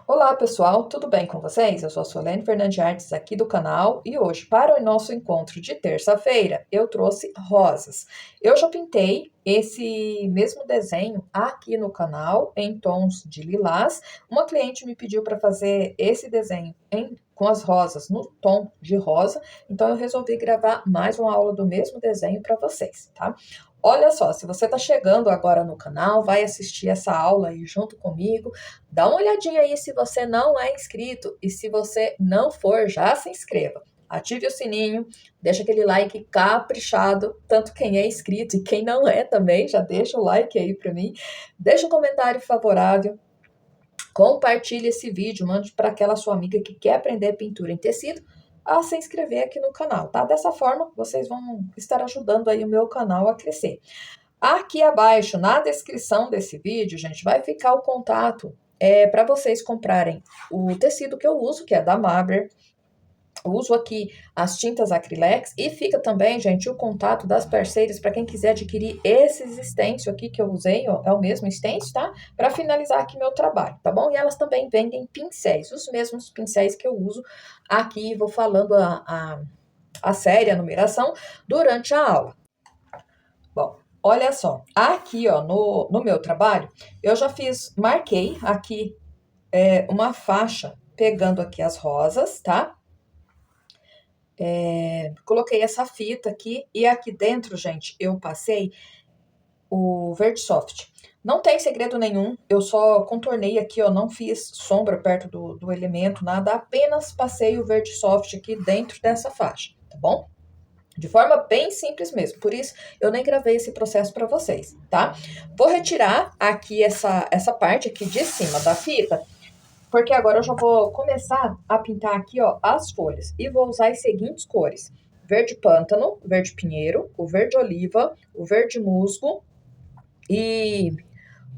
Olá pessoal, tudo bem com vocês? Eu sou a Solene Fernandes Artes aqui do canal e hoje, para o nosso encontro de terça-feira, eu trouxe rosas. Eu já pintei esse mesmo desenho aqui no canal em tons de lilás. Uma cliente me pediu para fazer esse desenho com as rosas no tom de rosa, então eu resolvi gravar mais uma aula do mesmo desenho para vocês, tá? Olha só, se você está chegando agora no canal, vai assistir essa aula aí junto comigo. Dá uma olhadinha aí se você não é inscrito e se você não for, já se inscreva. Ative o sininho, deixa aquele like caprichado, tanto quem é inscrito e quem não é também, já deixa o like aí para mim. Deixa um comentário favorável, compartilhe esse vídeo, mande para aquela sua amiga que quer aprender pintura em tecido a se inscrever aqui no canal, tá? Dessa forma, vocês vão estar ajudando aí o meu canal a crescer. Aqui abaixo, na descrição desse vídeo, gente, vai ficar o contato para vocês comprarem o tecido que eu uso, que é da Maber. Eu uso aqui as tintas Acrylex e fica também, gente, o contato das parceiras para quem quiser adquirir esses stencil aqui que eu usei, ó, é o mesmo stencil, tá? Para finalizar aqui meu trabalho, tá bom? E elas também vendem pincéis, os mesmos pincéis que eu uso aqui, vou falando a série, a numeração, durante a aula. Bom, olha só, aqui ó, no meu trabalho, eu já marquei aqui uma faixa pegando aqui as rosas, tá? Coloquei essa fita aqui e aqui dentro, gente, eu passei o verde soft. Não tem segredo nenhum, eu só contornei aqui, ó, não fiz sombra perto do elemento, nada, apenas passei o verde soft aqui dentro dessa faixa, tá bom? De forma bem simples mesmo, por isso eu nem gravei esse processo para vocês, tá? Vou retirar aqui essa parte aqui de cima da fita, porque agora eu já vou começar a pintar aqui, ó, as folhas. E vou usar as seguintes cores: verde pântano, verde pinheiro, o verde oliva, o verde musgo e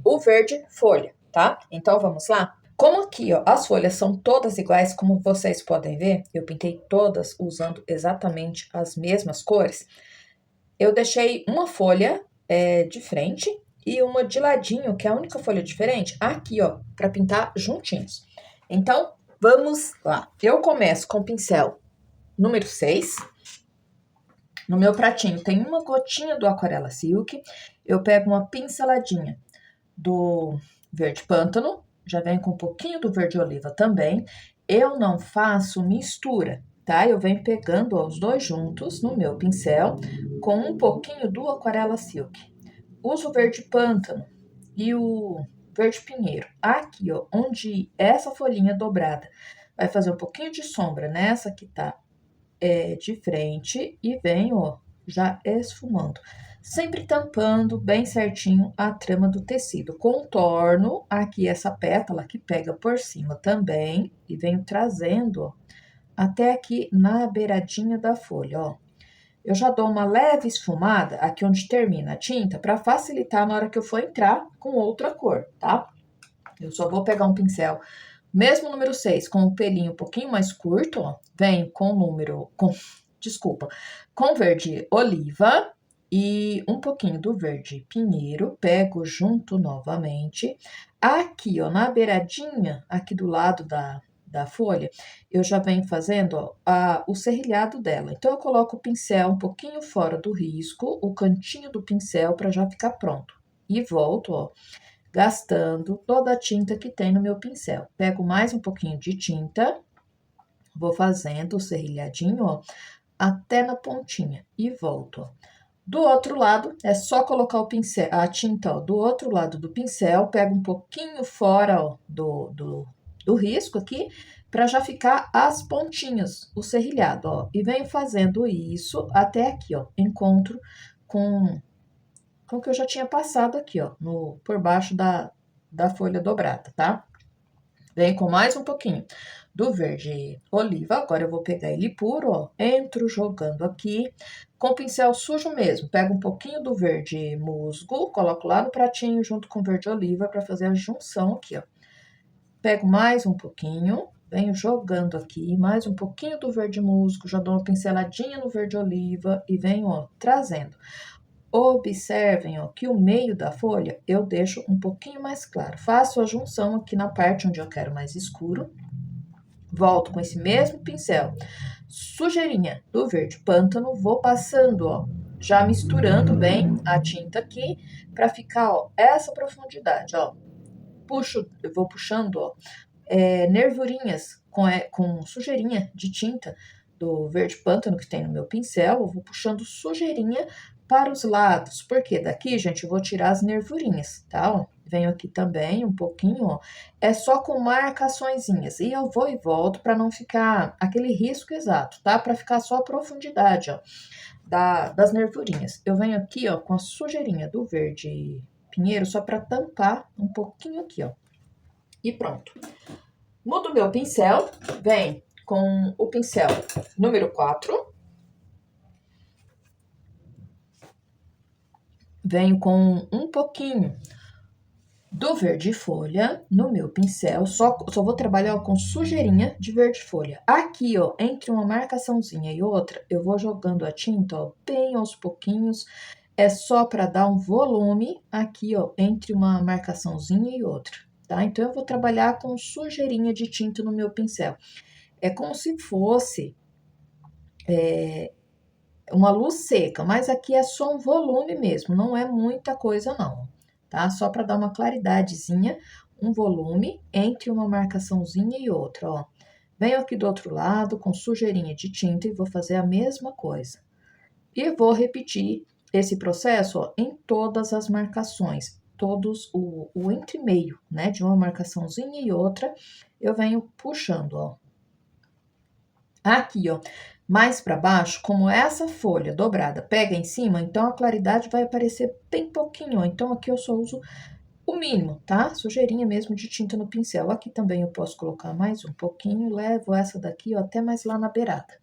o verde folha, tá? Então vamos lá? Como aqui, ó, as folhas são todas iguais, como vocês podem ver, eu pintei todas usando exatamente as mesmas cores. Eu deixei uma folha de frente e uma de ladinho, que é a única folha diferente, aqui, ó, para pintar juntinhos. Então, vamos lá. Eu começo com o pincel número 6. No meu pratinho tem uma gotinha do Aquarela Silk. Eu pego uma pinceladinha do verde pântano, já vem com um pouquinho do verde oliva também. Eu não faço mistura, tá? Eu venho pegando ó, os dois juntos no meu pincel com um pouquinho do Aquarela Silk. Uso o verde pântano e o verde pinheiro. Aqui, ó, onde essa folhinha dobrada vai fazer um pouquinho de sombra nessa que tá de frente e venho, ó, já esfumando. Sempre tampando bem certinho a trama do tecido. Contorno aqui essa pétala que pega por cima também e venho trazendo, ó, até aqui na beiradinha da folha, ó. Eu já dou uma leve esfumada aqui onde termina a tinta para facilitar na hora que eu for entrar com outra cor, tá? Eu só vou pegar um pincel, mesmo número 6, com o pelinho um pouquinho mais curto, ó, venho com o número, desculpa, com verde oliva e um pouquinho do verde pinheiro, pego junto novamente. Aqui, ó, na beiradinha, aqui do lado da folha, eu já venho fazendo, ó, o serrilhado dela. Então, eu coloco o pincel um pouquinho fora do risco, o cantinho do pincel para já ficar pronto. E volto, ó, gastando toda a tinta que tem no meu pincel. Pego mais um pouquinho de tinta, vou fazendo o serrilhadinho, ó, até na pontinha e volto, ó. Do outro lado, é só colocar o pincel, a tinta, ó, do outro lado do pincel, pego um pouquinho fora, ó, do risco aqui, para já ficar as pontinhas, o serrilhado, ó. E venho fazendo isso até aqui, ó, encontro com o que eu já tinha passado aqui, ó, por baixo da folha dobrada, tá? Vem com mais um pouquinho do verde oliva, agora eu vou pegar ele puro, ó, entro jogando aqui, com o pincel sujo mesmo, pego um pouquinho do verde musgo, coloco lá no pratinho junto com o verde oliva para fazer a junção aqui, ó. Pego mais um pouquinho, venho jogando aqui, mais um pouquinho do verde musgo, já dou uma pinceladinha no verde oliva e venho, ó, trazendo. observem, ó, que o meio da folha eu deixo um pouquinho mais claro. Faço a junção aqui na parte onde eu quero mais escuro. Volto com esse mesmo pincel, sujeirinha do verde pântano, vou passando, ó, já misturando bem a tinta aqui, para ficar, ó, essa profundidade, ó. Eu vou puxando, ó, nervurinhas com sujeirinha de tinta do verde pântano que tem no meu pincel, eu vou puxando sujeirinha para os lados, porque daqui, gente, eu vou tirar as nervurinhas, tá? Ó, venho aqui também um pouquinho, ó, é só com marcaçõezinhas, e eu vou e volto para não ficar aquele risco exato, tá? Para ficar só a profundidade, ó, das nervurinhas. Eu venho aqui, ó, com a sujeirinha do verde pinheiro, só para tampar um pouquinho aqui, ó, e pronto. Mudo meu pincel, vem com o pincel número 4. Venho com um pouquinho do verde folha no meu pincel, só vou trabalhar ó, com sujeirinha de verde folha. Aqui, ó, entre uma marcaçãozinha e outra, eu vou jogando a tinta, ó, bem aos pouquinhos, é só para dar um volume aqui, ó, entre uma marcaçãozinha e outra, tá? Então, eu vou trabalhar com sujeirinha de tinta no meu pincel. É como se fosse uma luz seca, mas aqui é só um volume mesmo, não é muita coisa não, tá? Só para dar uma claridadezinha, um volume entre uma marcaçãozinha e outra, ó. Venho aqui do outro lado com sujeirinha de tinta e vou fazer a mesma coisa. E vou repetir esse processo, ó, em todas as marcações, todos o entre meio, né, de uma marcaçãozinha e outra, eu venho puxando, ó. Aqui, ó, mais para baixo, como essa folha dobrada pega em cima, então a claridade vai aparecer bem pouquinho, ó. Então, aqui eu só uso o mínimo, tá? Sujeirinha mesmo de tinta no pincel. Aqui também eu posso colocar mais um pouquinho, levo essa daqui, ó, até mais lá na beirada.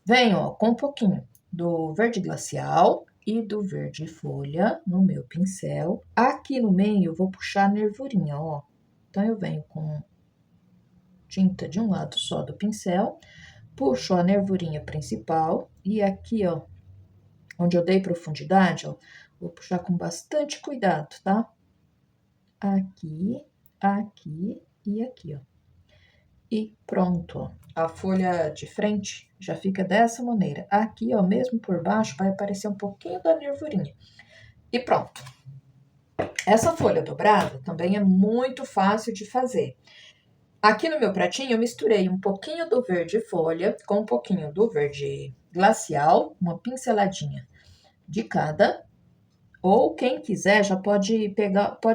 Venho, ó, com um pouquinho do verde glacial e do verde folha no meu pincel. Aqui no meio eu vou puxar a nervurinha, ó. Então, eu venho com tinta de um lado só do pincel, puxo a nervurinha principal e aqui, ó, onde eu dei profundidade, ó, vou puxar com bastante cuidado, tá? Aqui, aqui e aqui, ó. E pronto, ó. A folha de frente já fica dessa maneira. Aqui, ó, mesmo por baixo, vai aparecer um pouquinho da nervurinha. E pronto. Essa folha dobrada também é muito fácil de fazer. Aqui no meu pratinho, eu misturei um pouquinho do verde folha com um pouquinho do verde glacial, uma pinceladinha de cada. Ou quem quiser já pode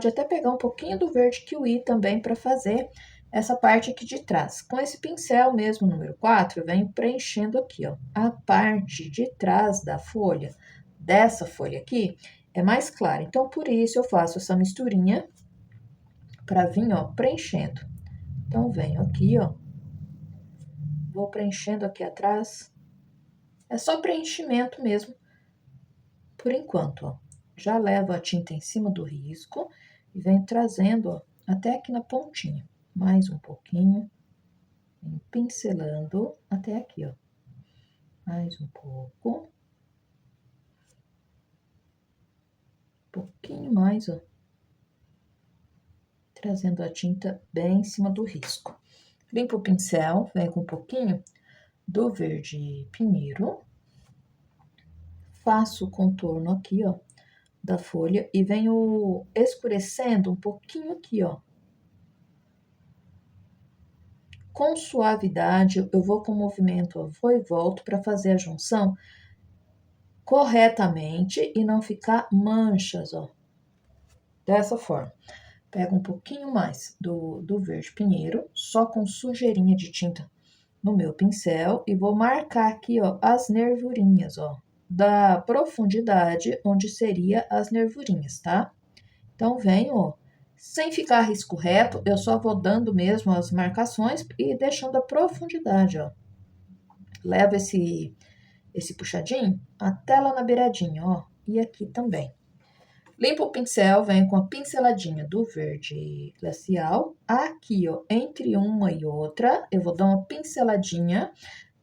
até pegar um pouquinho do verde kiwi também para fazer essa parte aqui de trás. Com esse pincel mesmo, número 4, eu venho preenchendo aqui, ó, a parte de trás da folha, dessa folha aqui, é mais clara. Então, por isso, eu faço essa misturinha para vir, ó, preenchendo. Então, venho aqui, ó, vou preenchendo aqui atrás. É só preenchimento mesmo, por enquanto, ó. Já levo a tinta em cima do risco e venho trazendo, ó, até aqui na pontinha. Mais um pouquinho, venho pincelando até aqui, ó. Mais um pouco. Um pouquinho mais, ó. Trazendo a tinta bem em cima do risco. Limpo o pincel, venho com um pouquinho do verde pinheiro. Faço o contorno aqui, ó, da folha e venho escurecendo um pouquinho aqui, ó. Com suavidade, eu vou com o movimento, ó, vou e volto para fazer a junção corretamente e não ficar manchas, ó. Dessa forma. Pego um pouquinho mais do verde pinheiro, só com sujeirinha de tinta no meu pincel e vou marcar aqui, ó, as nervurinhas, ó, da profundidade onde seria as nervurinhas, tá? Então, venho, ó, sem ficar risco reto, eu só vou dando mesmo as marcações e deixando a profundidade, ó. Levo esse puxadinho até lá na beiradinha, ó, e aqui também. Limpo o pincel, venho com a pinceladinha do verde glacial. Aqui, ó, entre uma e outra, eu vou dar uma pinceladinha,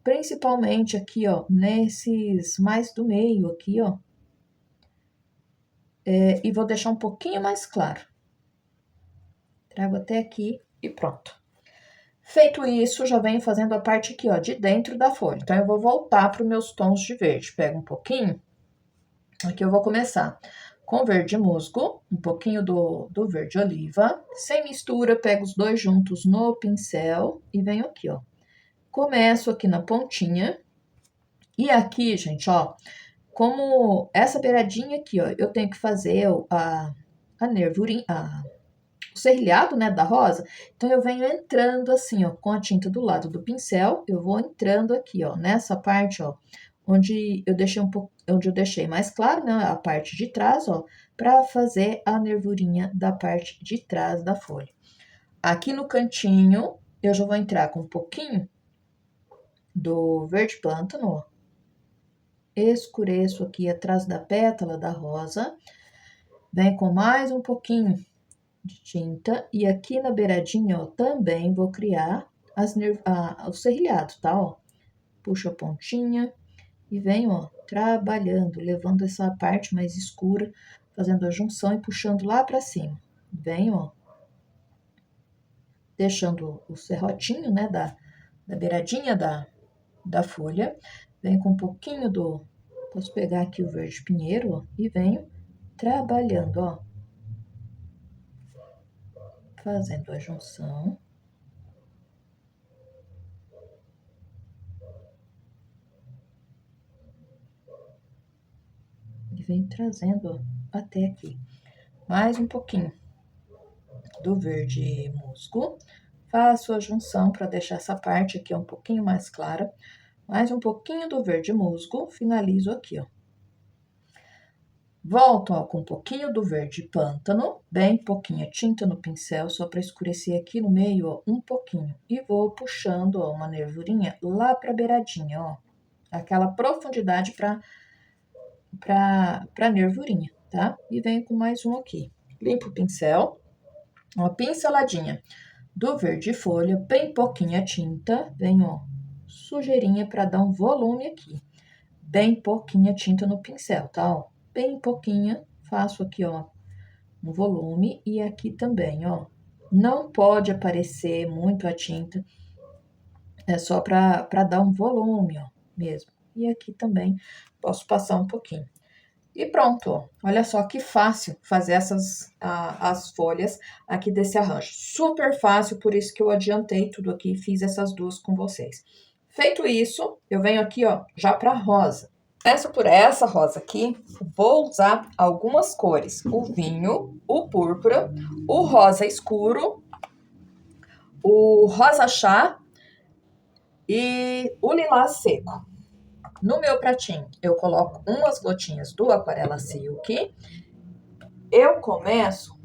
principalmente aqui, ó, nesses mais do meio aqui, ó. e vou deixar um pouquinho mais claro. Trago até aqui e pronto. Feito isso, já venho fazendo a parte aqui, ó, de dentro da folha. Então, eu vou voltar para os meus tons de verde. Pego um pouquinho, aqui eu vou começar com verde musgo, um pouquinho do verde oliva. Sem mistura, pego os dois juntos no pincel e venho aqui, ó. Começo aqui na pontinha. E aqui, gente, ó, como essa beiradinha aqui, ó, eu tenho que fazer a nervurinha, o serrilhado, né, da rosa. Então, eu venho entrando assim, ó, com a tinta do lado do pincel, eu vou entrando aqui, ó, nessa parte, ó, onde eu deixei um pouco, onde eu deixei mais claro, né, a parte de trás, ó, para fazer a nervurinha da parte de trás da folha. Aqui no cantinho, eu já vou entrar com um pouquinho do verde plântano, ó. Escureço aqui atrás da pétala da rosa, vem com mais um pouquinho de tinta, e aqui na beiradinha, ó, também vou criar o serrilhado, tá, ó? Puxo a pontinha e venho, ó, trabalhando, levando essa parte mais escura, fazendo a junção e puxando lá pra cima. Venho, ó, deixando o serrotinho, né, da beiradinha da folha, venho com um pouquinho posso pegar aqui o verde pinheiro, ó, e venho trabalhando, ó, fazendo a junção. E venho trazendo, ó, até aqui. Mais um pouquinho do verde musgo. Faço a junção para deixar essa parte aqui um pouquinho mais clara. Mais um pouquinho do verde musgo, finalizo aqui, ó. Volto, ó, com um pouquinho do verde pântano, bem pouquinha tinta no pincel, só para escurecer aqui no meio, ó, um pouquinho. E vou puxando, ó, uma nervurinha lá pra beiradinha, ó. Aquela profundidade pra nervurinha, tá? E venho com mais um aqui. Limpo o pincel, uma pinceladinha do verde folha, bem pouquinha tinta, venho, ó, sujeirinha para dar um volume aqui. Bem pouquinha tinta no pincel, tá, ó? Bem pouquinha, faço aqui, ó, um volume, e aqui também, ó. Não pode aparecer muito a tinta, é só para dar um volume, ó, mesmo. E aqui também posso passar um pouquinho. E pronto, ó. Olha só que fácil fazer as folhas aqui desse arranjo. Super fácil, por isso que eu adiantei tudo aqui e fiz essas duas com vocês. Feito isso, eu venho aqui, ó, já para rosa. Começo por essa rosa aqui, vou usar algumas cores. O vinho, o púrpura, o rosa escuro, o rosa chá e o lilás seco. No meu pratinho, eu coloco umas gotinhas do Aquarela Silk. Eu começo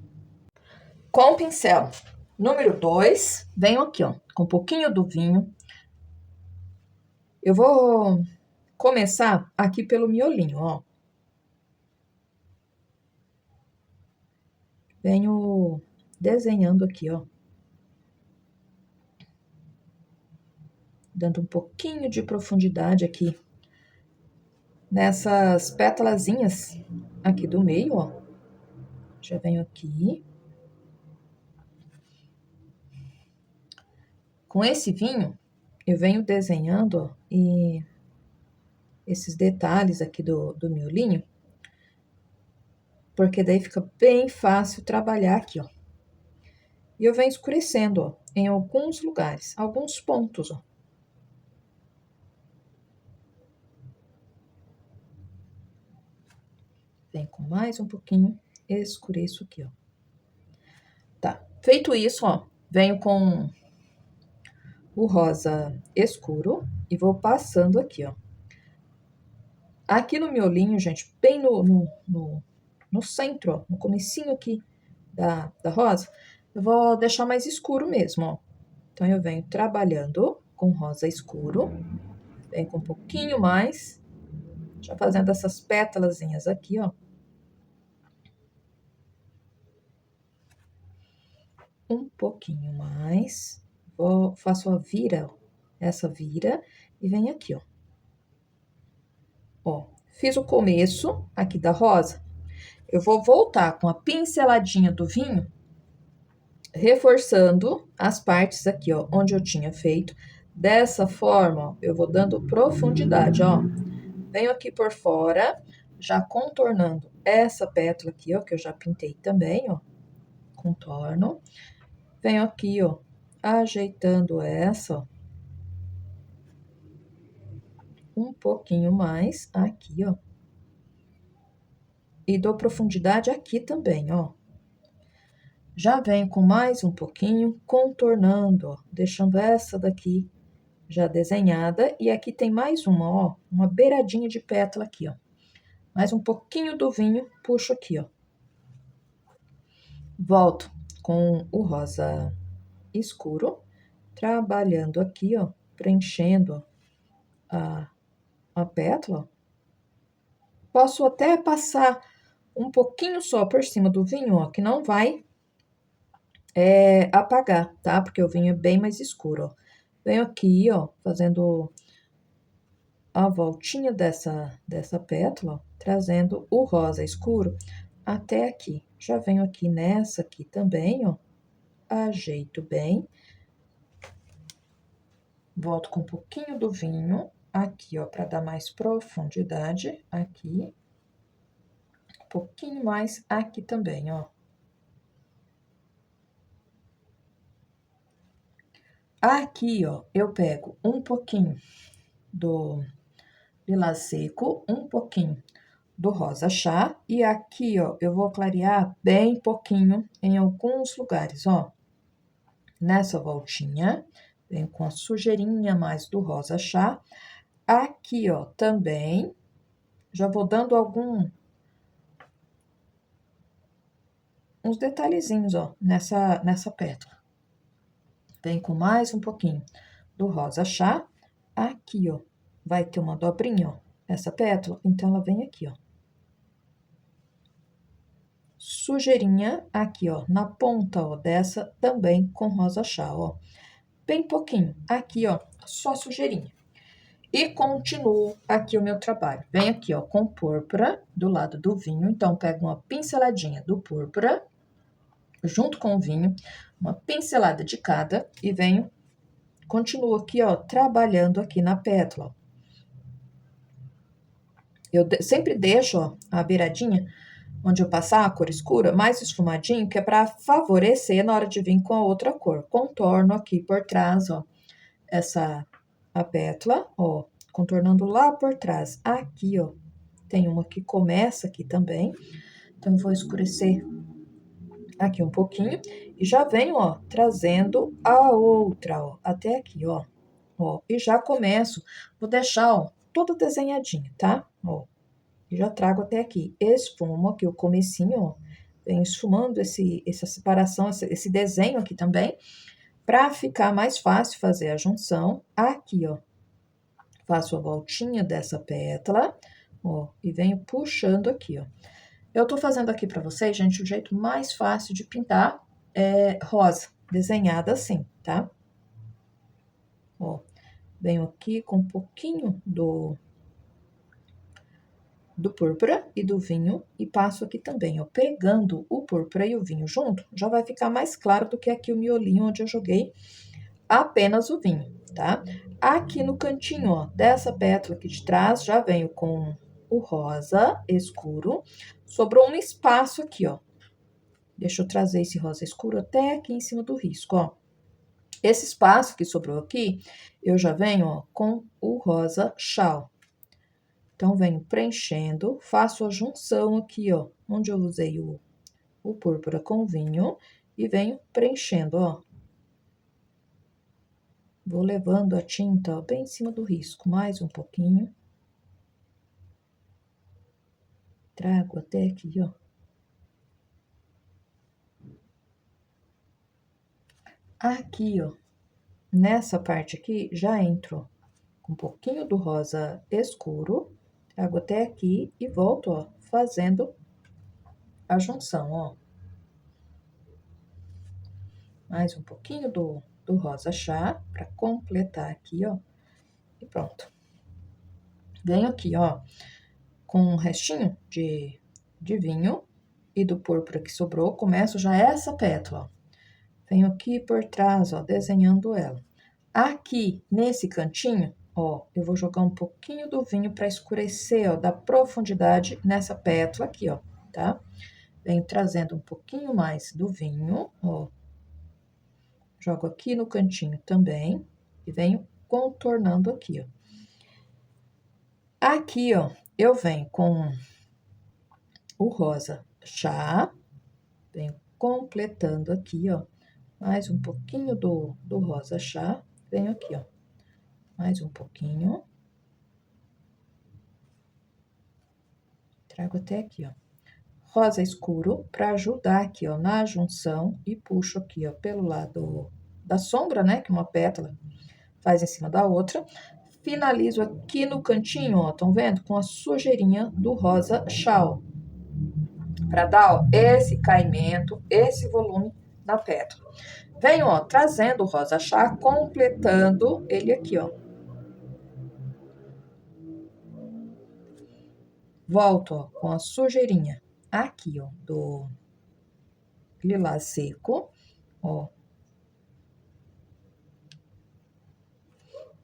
com o pincel número 2. Venho aqui, ó, com um pouquinho do vinho. Eu vou começar aqui pelo miolinho, ó. Venho desenhando aqui, ó. Dando um pouquinho de profundidade aqui nessas pétalazinhas aqui do meio, ó. Já venho aqui. Com esse vinho, eu venho desenhando, ó, e esses detalhes aqui do miolinho, porque daí fica bem fácil trabalhar aqui, ó. E eu venho escurecendo, ó, em alguns lugares, alguns pontos, ó. Vem com mais um pouquinho, escureço aqui, ó. Tá, feito isso, ó, venho com o rosa escuro e vou passando aqui, ó. Aqui no miolinho, gente, bem no centro, ó, no comecinho aqui da rosa, eu vou deixar mais escuro mesmo, ó. Então, eu venho trabalhando com rosa escuro, venho com um pouquinho mais, já fazendo essas pétalazinhas aqui, ó. Um pouquinho mais, faço a vira, ó, essa vira, e venho aqui, ó. Ó, fiz o começo aqui da rosa, eu vou voltar com a pinceladinha do vinho, reforçando as partes aqui, ó, onde eu tinha feito. Dessa forma, ó, eu vou dando profundidade, ó. Venho aqui por fora, já contornando essa pétala aqui, ó, que eu já pintei também, ó. Contorno. Venho aqui, ó, ajeitando essa, ó, um pouquinho mais aqui, ó. E dou profundidade aqui também, ó. Já venho com mais um pouquinho, contornando, ó, deixando essa daqui já desenhada. E aqui tem mais uma, ó, uma beiradinha de pétala aqui, ó. Mais um pouquinho do vinho, puxo aqui, ó. Volto com o rosa escuro, trabalhando aqui, ó, preenchendo a pétala. Posso até passar um pouquinho só por cima do vinho, ó, que não vai apagar, tá? Porque o vinho é bem mais escuro, ó. Venho aqui, ó, fazendo a voltinha dessa pétala, ó, trazendo o rosa escuro até aqui. Já venho aqui nessa aqui também, ó, ajeito bem. Volto com um pouquinho do vinho aqui, ó, para dar mais profundidade aqui. Um pouquinho mais aqui também, ó. Aqui, ó, eu pego um pouquinho do lilás seco, um pouquinho do rosa chá, e aqui, ó, eu vou clarear bem pouquinho em alguns lugares, ó. Nessa voltinha, venho com a sujeirinha mais do rosa chá. Aqui, ó, também, já vou dando uns detalhezinhos, ó, nessa pétala. Vem com mais um pouquinho do rosa chá. Aqui, ó, vai ter uma dobrinha, ó, essa pétala, então ela vem aqui, ó. Sujeirinha aqui, ó, na ponta, ó, dessa também com rosa chá, ó. Bem pouquinho. Aqui, ó, só sujeirinha. E continuo aqui o meu trabalho. Venho aqui, ó, com púrpura do lado do vinho. Então, pego uma pinceladinha do púrpura junto com o vinho, uma pincelada de cada e venho, continuo aqui, ó, trabalhando aqui na pétala. Eu sempre deixo, ó, a beiradinha onde eu passar a cor escura mais esfumadinho, que é para favorecer na hora de vir com a outra cor. Contorno aqui por trás, ó, a pétala, ó, contornando lá por trás. Aqui, ó, tem uma que começa aqui também. Então, eu vou escurecer aqui um pouquinho e já venho, ó, trazendo a outra, ó, até aqui, ó. Ó, e já começo, vou deixar, ó, toda desenhadinha, tá? Ó, e já trago até aqui. Esfumo aqui o comecinho, ó. Venho esfumando essa separação, esse desenho aqui também, pra ficar mais fácil fazer a junção. Aqui, ó, faço a voltinha dessa pétala, ó, e venho puxando aqui, ó. Eu tô fazendo aqui pra vocês, gente, o jeito mais fácil de pintar rosa, desenhada assim, tá? Ó, venho aqui com um pouquinho do púrpura e do vinho e passo aqui também, ó, pegando o púrpura e o vinho junto, já vai ficar mais claro do que aqui o miolinho onde eu joguei apenas o vinho, tá? Aqui no cantinho, ó, dessa pétala aqui de trás, já venho com o rosa escuro, sobrou um espaço aqui, ó. Deixa eu trazer esse rosa escuro até aqui em cima do risco, ó. Esse espaço que sobrou aqui, eu já venho, ó, com o rosa chá, ó. Então, venho preenchendo, faço a junção aqui, ó, onde eu usei o púrpura com vinho, e venho preenchendo, ó. Vou levando a tinta, ó, bem em cima do risco, mais um pouquinho. Trago até aqui, ó. Aqui, ó, nessa parte aqui, já entro com um pouquinho do rosa escuro, trago até aqui e volto, ó, fazendo a junção, ó. Mais um pouquinho do rosa chá, para completar aqui, ó, e pronto. Venho aqui, ó, com um restinho de vinho, e do púrpura que sobrou, começo já essa pétala, ó. Venho aqui por trás, ó, desenhando ela. Aqui, nesse cantinho, ó, eu vou jogar um pouquinho do vinho para escurecer, ó, dar profundidade nessa pétala aqui, ó, tá? Venho trazendo um pouquinho mais do vinho, ó. Jogo aqui no cantinho também e venho contornando aqui, ó. Aqui, ó, eu venho com o rosa chá, venho completando aqui, ó, mais um pouquinho do rosa chá, venho aqui, ó, mais um pouquinho, trago até aqui, ó, rosa escuro para ajudar aqui, ó, na junção e puxo aqui, ó, pelo lado da sombra, né, que uma pétala faz em cima da outra. Finalizo aqui no cantinho, ó, estão vendo? Com a sujeirinha do rosa chá, para dar, ó, esse caimento, esse volume na pétala. Venho, ó, trazendo o rosa chá, completando ele aqui, ó. Volto, ó, com a sujeirinha aqui, ó, do lilás seco, ó.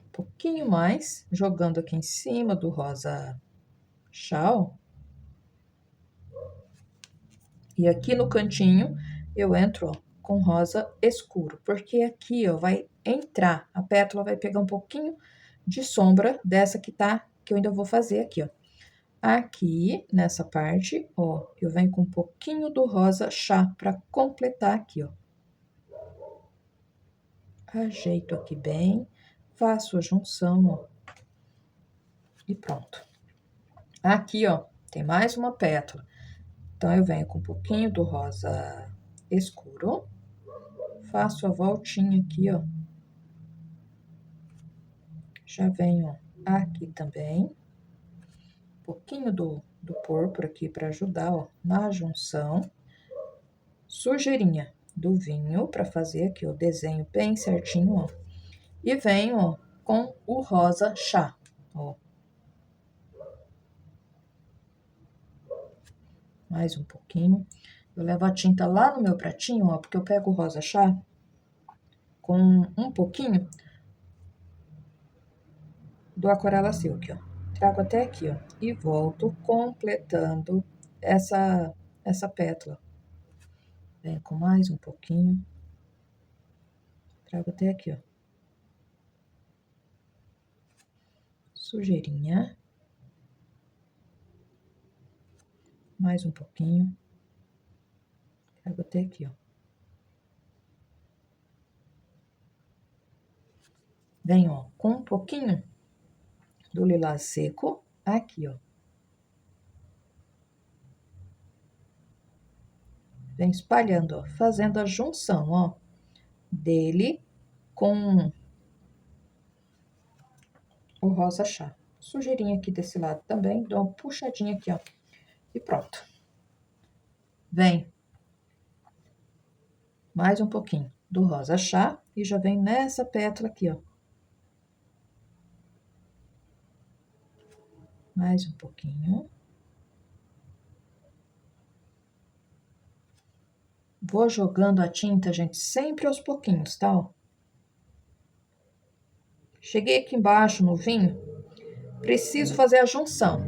Um pouquinho mais, jogando aqui em cima do rosa chá, ó. E aqui no cantinho, eu entro, ó, com rosa escuro, porque aqui, ó, vai entrar, a pétala vai pegar um pouquinho de sombra dessa que eu ainda vou fazer aqui, ó. Aqui, nessa parte, ó, eu venho com um pouquinho do rosa chá para completar aqui, ó. Ajeito aqui bem, faço a junção, ó, e pronto. Aqui, ó, tem mais uma pétala. Então, eu venho com um pouquinho do rosa escuro, faço a voltinha aqui, ó. Já venho aqui também, um pouquinho do púrpura aqui para ajudar, ó, na junção. Sujeirinha do vinho para fazer aqui o desenho bem certinho, ó. E venho, ó, com o rosa chá, ó. Mais um pouquinho. Eu levo a tinta lá no meu pratinho, ó, porque eu pego o rosa chá com um pouquinho do Aquarela Silk, ó. Trago até aqui, ó, e volto completando essa pétala. Venho com mais um pouquinho. Trago até aqui, ó. Sujeirinha. Mais um pouquinho. Trago até aqui, ó. Venho, ó, com um pouquinho do lilás seco aqui, ó. Vem espalhando, ó, fazendo a junção, ó, dele com o rosa chá. Sujeirinha aqui desse lado também, dou uma puxadinha aqui, ó, e pronto. Vem mais um pouquinho do rosa chá e já vem nessa pétala aqui, ó. Mais um pouquinho. Vou jogando a tinta, gente, sempre aos pouquinhos, tá, ó. Cheguei aqui embaixo no vinho, preciso fazer a junção.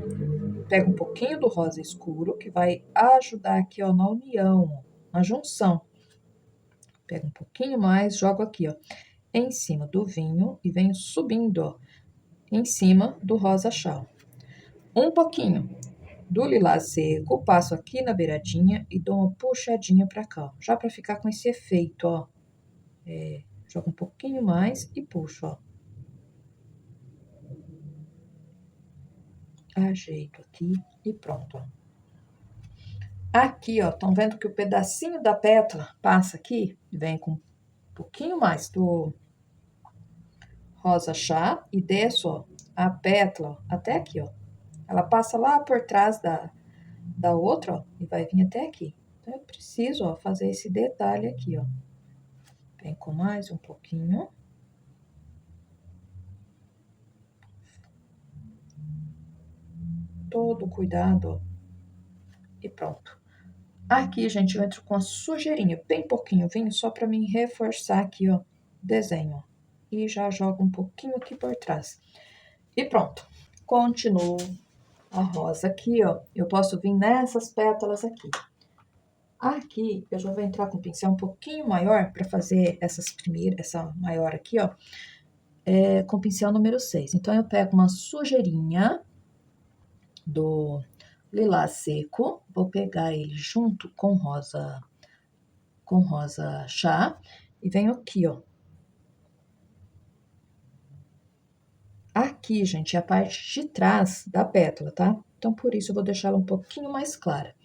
Pego um pouquinho do rosa escuro, que vai ajudar aqui, ó, na união, ó, na junção. Pego um pouquinho mais, jogo aqui, ó, em cima do vinho e venho subindo, ó, em cima do rosa chá. Um pouquinho do lilás seco, passo aqui na beiradinha e dou uma puxadinha pra cá, ó, já pra ficar com esse efeito, ó. Jogo um pouquinho mais e puxo, ó. Ajeito aqui e pronto, ó. Aqui, ó, estão vendo que o pedacinho da pétala passa aqui, vem com um pouquinho mais do rosa chá e desço, ó, a pétala, ó, até aqui, ó. Ela passa lá por trás da outra, ó, e vai vir até aqui. Então, eu preciso, ó, fazer esse detalhe aqui, ó. Vem com mais um pouquinho. Todo cuidado, ó. E pronto. Aqui, gente, eu entro com a sujeirinha, bem pouquinho vinho, só pra mim reforçar aqui, ó, o desenho, ó. E já jogo um pouquinho aqui por trás. E pronto. Continuo a rosa aqui, ó. Eu posso vir nessas pétalas aqui. Aqui, eu já vou entrar com o pincel um pouquinho maior para fazer essas primeiras, essa maior aqui, ó, com o pincel número 6. Então, eu pego uma sujeirinha do lilás seco, vou pegar ele junto com rosa chá, e venho aqui, ó. Aqui, gente, é a parte de trás da pétala, tá? Então, por isso, eu vou deixar ela um pouquinho mais clara.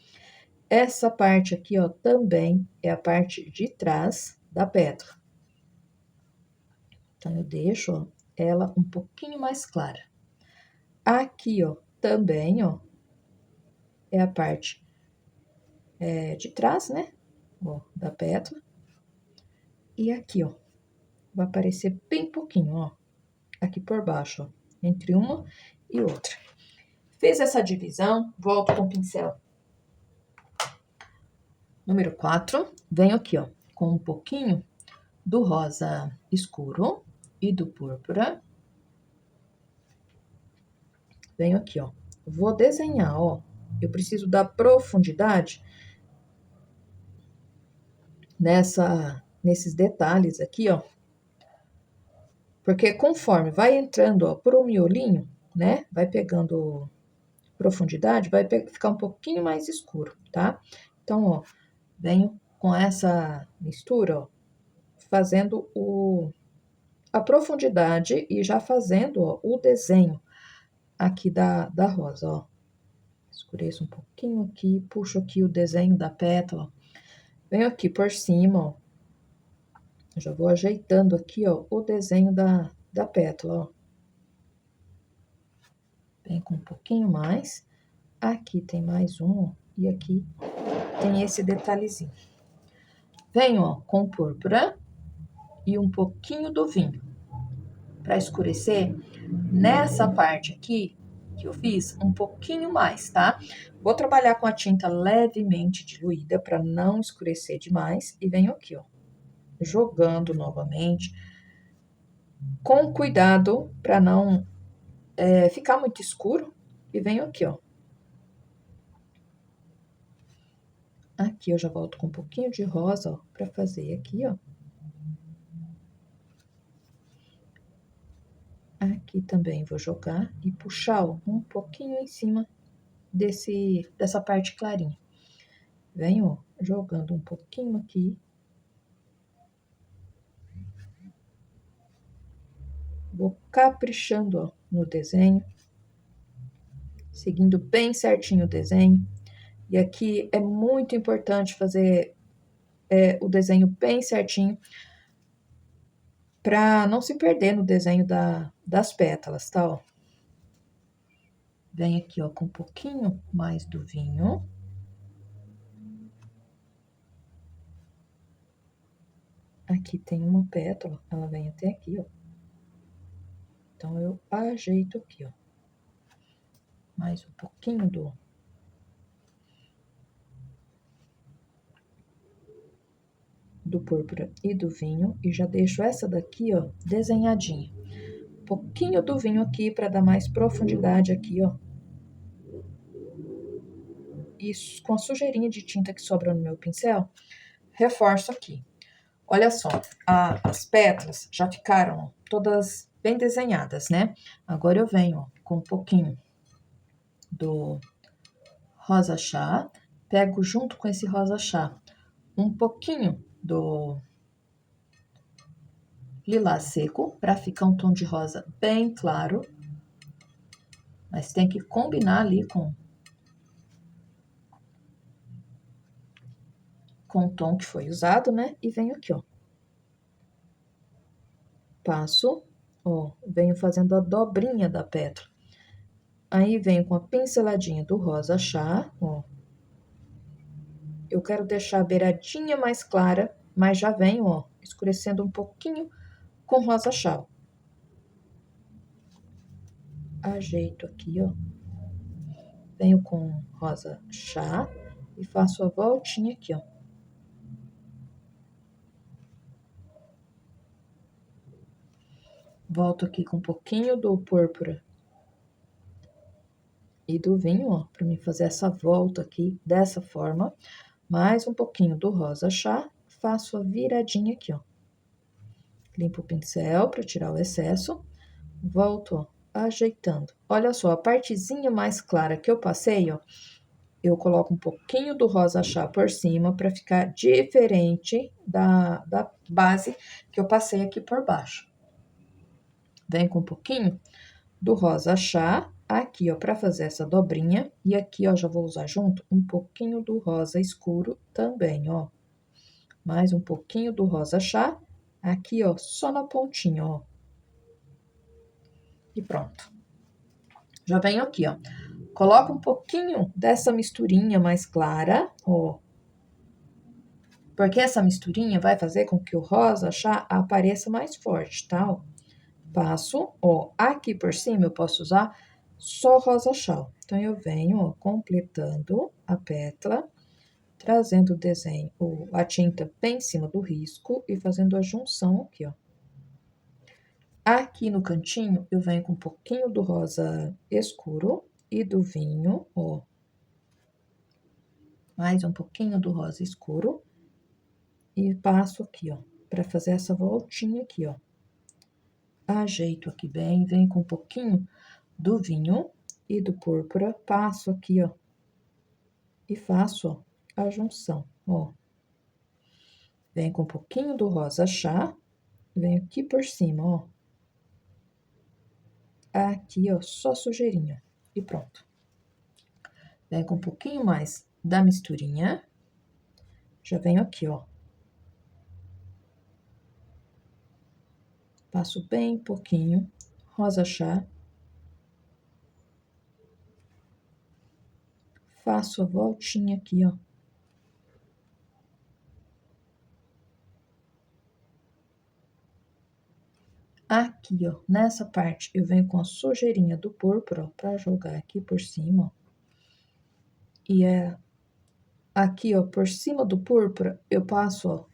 Essa parte aqui, ó, também é a parte de trás da pétala. Então, eu deixo, ó, ela um pouquinho mais clara. Aqui, ó, também, ó, é a parte de trás, né? Ó, da pétala. E aqui, ó, vai aparecer bem pouquinho, ó, aqui por baixo, ó, entre uma e outra. Fiz essa divisão, volto com o pincel número 4, venho aqui, ó, com um pouquinho do rosa escuro e do púrpura. Venho aqui, ó, vou desenhar, ó, eu preciso dar profundidade nesses detalhes aqui, ó, porque conforme vai entrando, ó, pro miolinho, né, vai pegando profundidade, vai ficar um pouquinho mais escuro, tá? Então, ó, venho com essa mistura, ó, fazendo a profundidade e já fazendo, ó, o desenho aqui da rosa, ó. Escureço um pouquinho aqui, puxo aqui o desenho da pétala, ó. Venho aqui por cima, ó. Já vou ajeitando aqui, ó, o desenho da pétala, ó. Vem com um pouquinho mais. Aqui tem mais um, ó, e aqui tem esse detalhezinho. Venho, ó, com púrpura e um pouquinho do vinho para escurecer nessa parte aqui que eu fiz um pouquinho mais, tá? Vou trabalhar com a tinta levemente diluída para não escurecer demais e venho aqui, ó, jogando novamente com cuidado para não ficar muito escuro e venho aqui, ó. Aqui eu já volto com um pouquinho de rosa, ó, para fazer aqui, ó. Aqui também vou jogar e puxar, ó, um pouquinho em cima dessa parte clarinha. Venho, ó, jogando um pouquinho aqui. Vou caprichando, ó, no desenho, seguindo bem certinho o desenho. E aqui é muito importante fazer o desenho bem certinho para não se perder no desenho das pétalas, tá? Ó. Vem aqui, ó, com um pouquinho mais do vinho. Aqui tem uma pétala, ela vem até aqui, ó. Então, eu ajeito aqui, ó. Mais um pouquinho do púrpura e do vinho. E já deixo essa daqui, ó, desenhadinha. Um pouquinho do vinho aqui para dar mais profundidade aqui, ó. E com a sujeirinha de tinta que sobra no meu pincel, reforço aqui. Olha só, as pétalas já ficaram todas bem desenhadas, né? Agora eu venho, ó, com um pouquinho do rosa chá, pego junto com esse rosa chá um pouquinho do lilás seco, para ficar um tom de rosa bem claro, mas tem que combinar ali com o tom que foi usado, né? E venho aqui, ó. Passo, ó, venho fazendo a dobrinha da pétala. Aí, venho com a pinceladinha do rosa chá, ó. Eu quero deixar a beiradinha mais clara, mas já venho, ó, escurecendo um pouquinho com rosa chá. Ajeito aqui, ó. Venho com rosa chá e faço a voltinha aqui, ó. Volto aqui com um pouquinho do púrpura e do vinho, ó, pra mim fazer essa volta aqui, dessa forma. Mais um pouquinho do rosa chá, faço a viradinha aqui, ó. Limpo o pincel pra tirar o excesso, volto, ó, ajeitando. Olha só, a partezinha mais clara que eu passei, ó, eu coloco um pouquinho do rosa chá por cima pra ficar diferente da base que eu passei aqui por baixo. Vem com um pouquinho do rosa chá aqui, ó, pra fazer essa dobrinha. E aqui, ó, já vou usar junto um pouquinho do rosa escuro também, ó. Mais um pouquinho do rosa chá aqui, ó, só na pontinha, ó. E pronto. Já venho aqui, ó. Coloco um pouquinho dessa misturinha mais clara, ó. Porque essa misturinha vai fazer com que o rosa chá apareça mais forte, tá? Ó. Passo, ó, aqui por cima eu posso usar só rosa chá. Então, eu venho, ó, completando a pétala, trazendo o desenho, a tinta bem em cima do risco e fazendo a junção aqui, ó. Aqui no cantinho, eu venho com um pouquinho do rosa escuro e do vinho, ó. Mais um pouquinho do rosa escuro. E passo aqui, ó, pra fazer essa voltinha aqui, ó. Ajeito aqui bem, venho com um pouquinho do vinho e do púrpura, passo aqui, ó. E faço, ó, a junção, ó. Venho com um pouquinho do rosa chá, venho aqui por cima, ó. Aqui, ó, só sujeirinha. E pronto. Venho com um pouquinho mais da misturinha. Já venho aqui, ó. Passo bem pouquinho, rosa chá. Faço a voltinha aqui, ó. Aqui, ó, nessa parte, eu venho com a sujeirinha do púrpura, ó, pra jogar aqui por cima, ó. E aqui, ó, por cima do púrpura, eu passo, ó,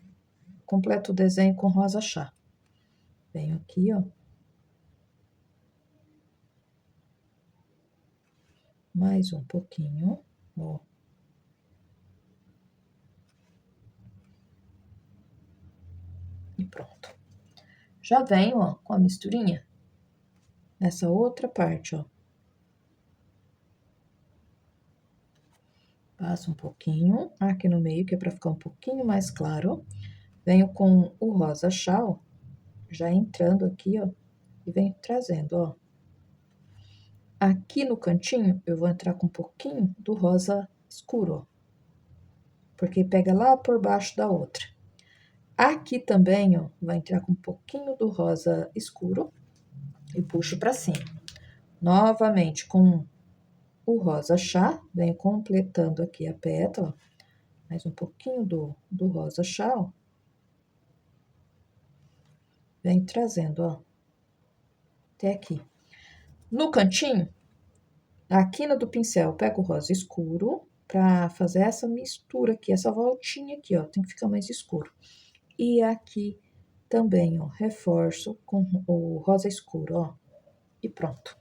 completo o desenho com rosa chá. Venho aqui, ó. Mais um pouquinho, ó. E pronto. Já venho, ó, com a misturinha nessa outra parte, ó. Passo um pouquinho aqui no meio, que é pra ficar um pouquinho mais claro. Venho com o rosa chá, ó, já entrando aqui, ó, e venho trazendo, ó. Aqui no cantinho, eu vou entrar com um pouquinho do rosa escuro, ó, porque pega lá por baixo da outra. Aqui também, ó, vai entrar com um pouquinho do rosa escuro e puxo pra cima. Novamente, com o rosa chá, venho completando aqui a pétala, mais um pouquinho do rosa chá, ó. Venho trazendo, ó, até aqui. No cantinho, a quina do pincel, pego o rosa escuro pra fazer essa mistura aqui, essa voltinha aqui, ó, tem que ficar mais escuro. E aqui também, ó, reforço com o rosa escuro, ó, e pronto.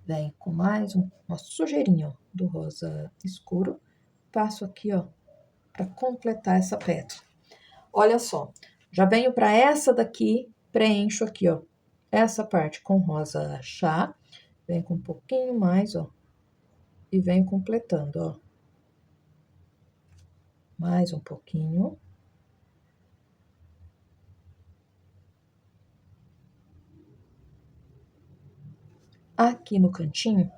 Venho com mais uma sujeirinha, ó, do rosa escuro, passo aqui, ó, pra completar essa pétala. Olha só, já venho pra essa daqui, preencho aqui, ó, essa parte com rosa chá, venho com um pouquinho mais, ó, e venho completando, ó. Mais um pouquinho. Aqui no cantinho,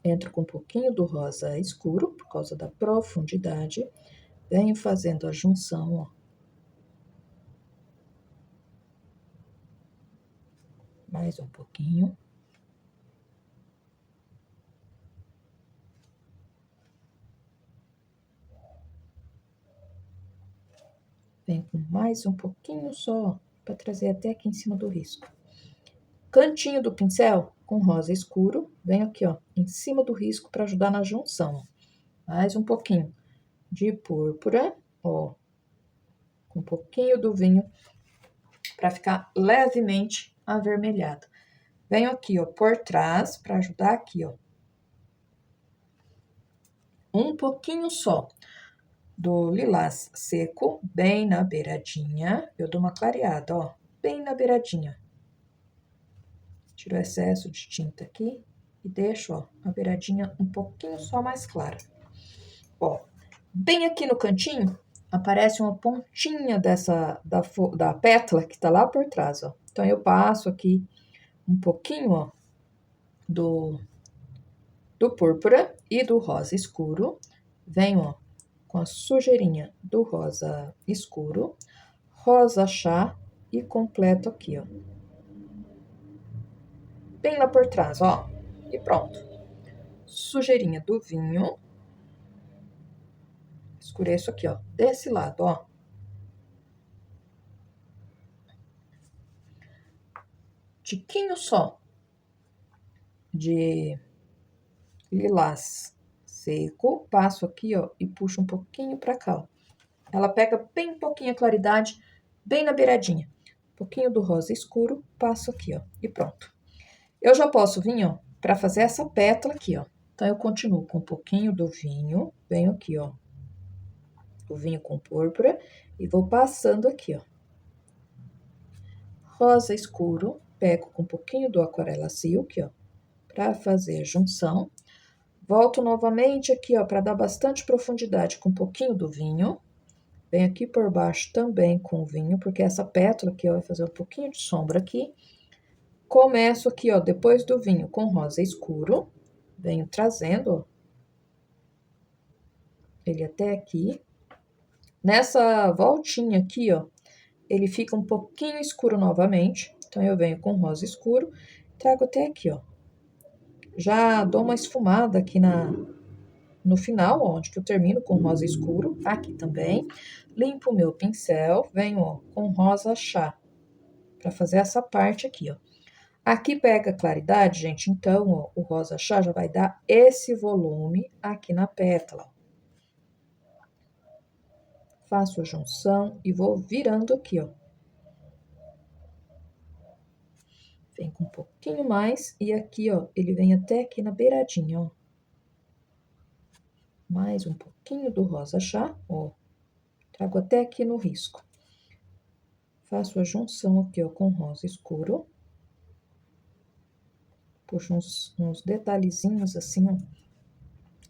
entro com um pouquinho do rosa escuro, por causa da profundidade. Venho fazendo a junção, ó. Mais um pouquinho. Venho com mais um pouquinho só, para trazer até aqui em cima do risco. Cantinho do pincel, com rosa escuro, venho aqui, ó, em cima do risco para ajudar na junção. Mais um pouquinho de púrpura, ó, com um pouquinho do vinho, para ficar levemente avermelhado. Venho aqui, ó, por trás, para ajudar aqui, ó. Um pouquinho só do lilás seco, bem na beiradinha. Eu dou uma clareada, ó, bem na beiradinha. Tiro o excesso de tinta aqui e deixo, ó, a beiradinha um pouquinho só mais clara. Ó, bem aqui no cantinho, aparece uma pontinha da pétala que tá lá por trás, ó. Então, eu passo aqui um pouquinho, ó, do púrpura e do rosa escuro. Venho, ó, com a sujeirinha do rosa escuro, rosa chá e completo aqui, ó. Bem lá por trás, ó. E pronto. Sujeirinha do vinho. Escureço aqui, ó, desse lado, ó. Tiquinho só de lilás seco, passo aqui, ó, e puxo um pouquinho pra cá, ó. Ela pega bem pouquinha claridade, bem na beiradinha. Um pouquinho do rosa escuro, passo aqui, ó, e pronto. Eu já posso vir, ó, pra fazer essa pétala aqui, ó. Então, eu continuo com um pouquinho do vinho, venho aqui, ó, o vinho com púrpura, e vou passando aqui, ó. Rosa escuro, pego com um pouquinho do Aquarela Silk, ó, pra fazer a junção. Volto novamente aqui, ó, para dar bastante profundidade com um pouquinho do vinho. Venho aqui por baixo também com o vinho, porque essa pétala aqui, ó, vai fazer um pouquinho de sombra aqui. Começo aqui, ó, depois do vinho com rosa escuro. Venho trazendo, ó, ele até aqui. Nessa voltinha aqui, ó, ele fica um pouquinho escuro novamente. Então, eu venho com rosa escuro, trago até aqui, ó. Já dou uma esfumada aqui no final, onde que eu termino com rosa escuro, aqui também. Limpo o meu pincel, venho, ó, com rosa chá, para fazer essa parte aqui, ó. Aqui pega claridade, gente, então, ó, o rosa chá já vai dar esse volume aqui na pétala. Faço a junção e vou virando aqui, ó. Vem com um pouquinho mais e aqui, ó, ele vem até aqui na beiradinha, ó. Mais um pouquinho do rosa chá, ó. Trago até aqui no risco. Faço a junção aqui, ó, com rosa escuro. Puxo uns detalhezinhos assim, ó.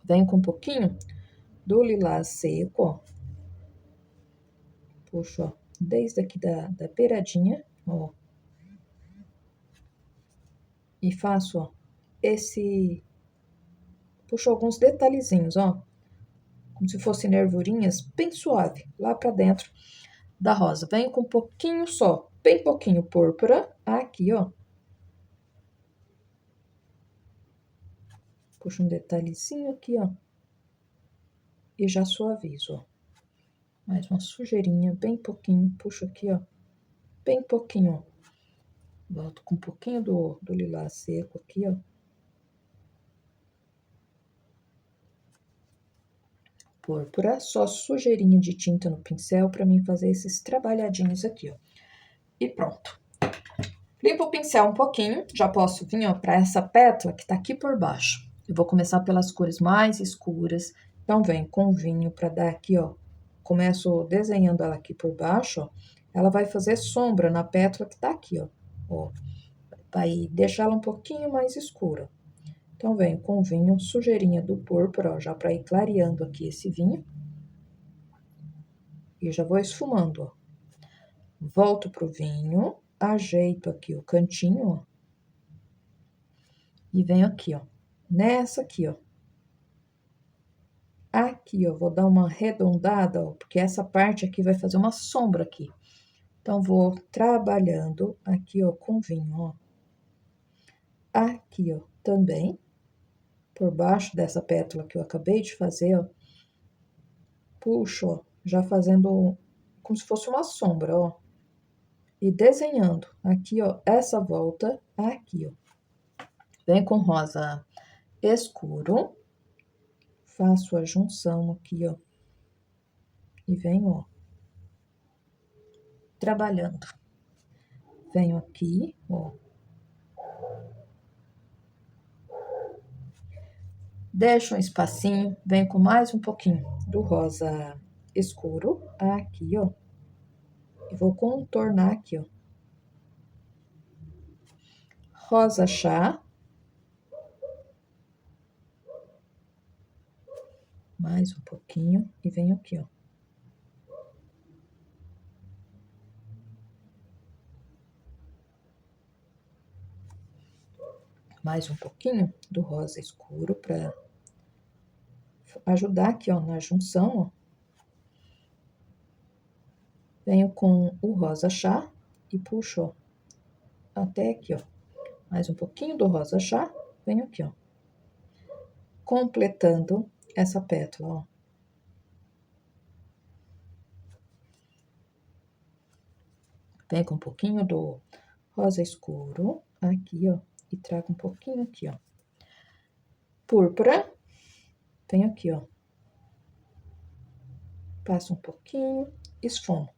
Venho com um pouquinho do lilás seco, ó. Puxo, ó, desde aqui da beiradinha, ó. E faço, ó, puxo alguns detalhezinhos, ó. Como se fossem nervurinhas, bem suave, lá pra dentro da rosa. Venho com um pouquinho só, bem pouquinho púrpura, aqui, ó. Puxo um detalhezinho aqui, ó. E já suavizo, ó. Mais uma sujeirinha, bem pouquinho. Puxo aqui, ó. Bem pouquinho, ó. Volto com um pouquinho do lilás seco aqui, ó. Púrpura, só sujeirinha de tinta no pincel para mim fazer esses trabalhadinhos aqui, ó. E pronto. Limpo o pincel um pouquinho, já posso vir, ó, para essa pétala que tá aqui por baixo. Eu vou começar pelas cores mais escuras. Então, venho com vinho para dar aqui, ó. Começo desenhando ela aqui por baixo, ó. Ela vai fazer sombra na pétala que tá aqui, ó. Ó. Vai deixar ela um pouquinho mais escura. Então, venho com vinho, sujeirinha do púrpura, ó, já para ir clareando aqui esse vinho. E já vou esfumando, ó. Volto pro vinho, ajeito aqui o cantinho, ó. E venho aqui, ó. Nessa aqui, ó. Aqui, ó, vou dar uma arredondada, ó, porque essa parte aqui vai fazer uma sombra aqui. Então, vou trabalhando aqui, ó, com vinho, ó. Aqui, ó, também, por baixo dessa pétala que eu acabei de fazer, ó. Puxo, ó, já fazendo como se fosse uma sombra, ó. E desenhando aqui, ó, essa volta aqui, ó. Vem com rosa escuro. faço a junção aqui, ó. E venho, ó, trabalhando. Venho aqui, ó. Deixo um espacinho, venho com mais um pouquinho do rosa escuro aqui, ó. E vou contornar aqui, ó. Rosa chá. Mais um pouquinho e venho aqui, ó. Mais um pouquinho do rosa escuro para ajudar aqui, ó, na junção, ó. Venho com o rosa chá e puxo, ó, até aqui, ó. Mais um pouquinho do rosa chá, venho aqui, ó. Completando essa pétala, ó. Venho com um pouquinho do rosa escuro aqui, ó, e trago um pouquinho aqui, ó. Púrpura, venho aqui, ó. Passo um pouquinho, esfumo.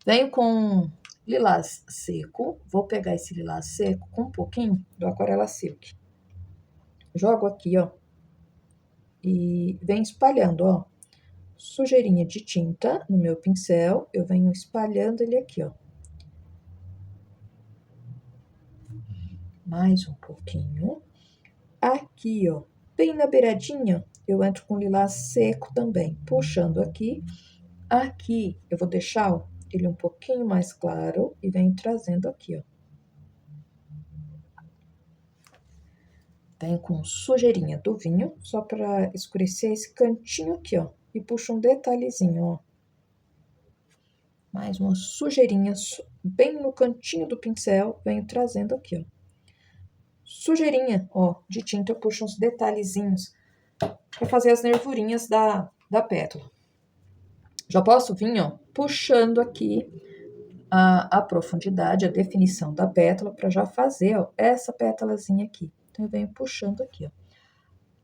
Venho com lilás seco, vou pegar esse lilás seco com um pouquinho do Aquarela Silk. Jogo aqui, ó, e venho espalhando, ó, sujeirinha de tinta no meu pincel, eu venho espalhando ele aqui, ó. Mais um pouquinho. Aqui, ó, bem na beiradinha, eu entro com lilás seco também, puxando aqui. Aqui, eu vou deixar, ó, ele um pouquinho mais claro e venho trazendo aqui, ó. Venho com sujeirinha do vinho, só para escurecer esse cantinho aqui, ó. E puxo um detalhezinho, ó. Mais uma sujeirinha bem no cantinho do pincel, venho trazendo aqui, ó. Sujeirinha, ó, de tinta, eu puxo uns detalhezinhos para fazer as nervurinhas da pétala. Já posso vir, ó, puxando aqui a profundidade, a definição da pétala, para já fazer, ó, essa pétalazinha aqui. Então, eu venho puxando aqui, ó.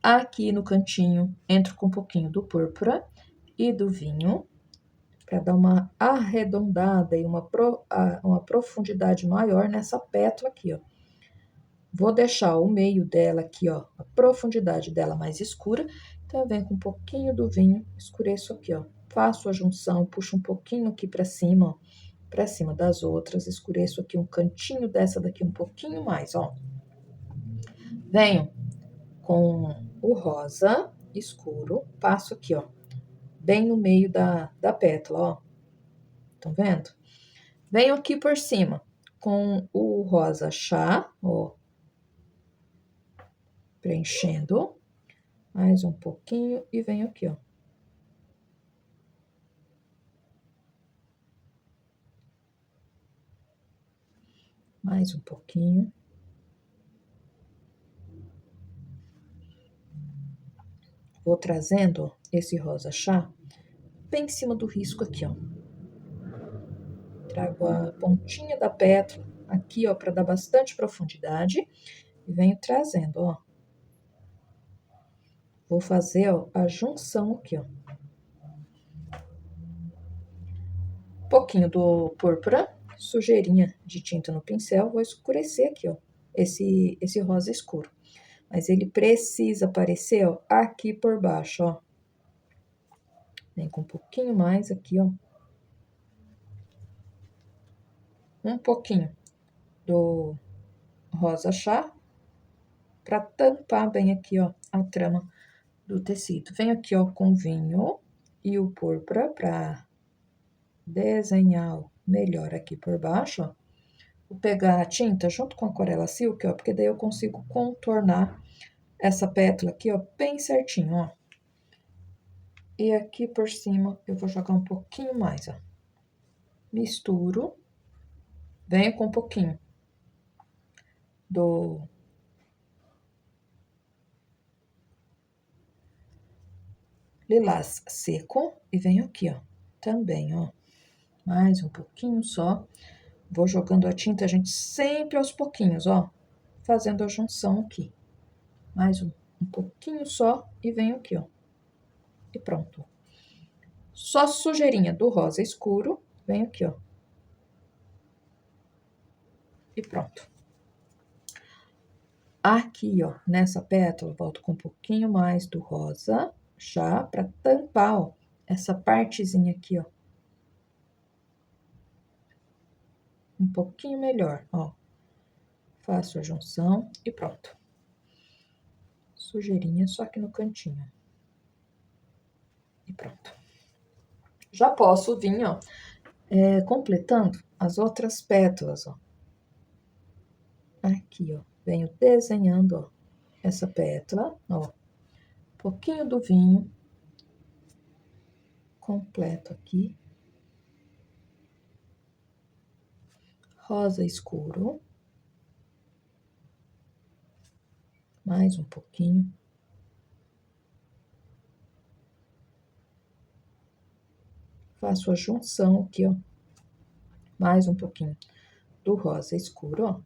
Aqui no cantinho, entro com um pouquinho do púrpura e do vinho, para dar uma arredondada e uma profundidade maior nessa pétala aqui, ó. Vou deixar o meio dela aqui, ó, a profundidade dela mais escura. Então, eu venho com um pouquinho do vinho, escureço aqui, ó. Faço a junção, puxo um pouquinho aqui para cima, ó, para cima das outras, escureço aqui um cantinho dessa daqui um pouquinho mais, ó. Venho com o rosa escuro, passo aqui, ó, bem no meio da pétala, ó. Estão vendo? Venho aqui por cima com o rosa chá, ó, preenchendo mais um pouquinho e venho aqui, ó. Mais um pouquinho. Vou trazendo esse rosa chá bem em cima do risco aqui, ó. Trago a pontinha da pétala aqui, ó, para dar bastante profundidade e venho trazendo, ó. Vou fazer, ó, a junção aqui, ó. Um pouquinho do púrpura, sujeirinha de tinta no pincel, vou escurecer aqui, ó, esse rosa escuro. Mas ele precisa aparecer, ó, aqui por baixo, ó. Vem com um pouquinho mais aqui, ó. Um pouquinho do rosa chá, para tampar bem aqui, ó, a trama do tecido. Venho aqui, ó, com vinho e o púrpura para desenhar melhor aqui por baixo, ó. Vou pegar a tinta junto com a Aquarela Silk, ó, porque daí eu consigo contornar essa pétala aqui, ó, bem certinho, ó. E aqui por cima eu vou jogar um pouquinho mais, ó. Misturo. Venho com um pouquinho do lilás seco e venho aqui, ó, também, ó. Mais um pouquinho só. Vou jogando a tinta, gente, sempre aos pouquinhos, ó. Fazendo a junção aqui. Mais um Um pouquinho só e venho aqui, ó. E pronto. Só sujeirinha do rosa escuro, venho aqui, ó. E pronto. Aqui, ó, nessa pétala, volto com um pouquinho mais do rosa, já pra tampar, ó, essa partezinha aqui, ó. Um pouquinho melhor, ó. Faço a junção e pronto. Sujeirinha só aqui no cantinho. E pronto. Já posso vir, ó, completando as outras pétalas, ó. Aqui, ó, venho desenhando, ó, essa pétala, ó. Um pouquinho do vinho. Completo aqui. Rosa escuro. Mais um pouquinho. Faço a junção aqui, ó. Mais um pouquinho do rosa escuro, ó.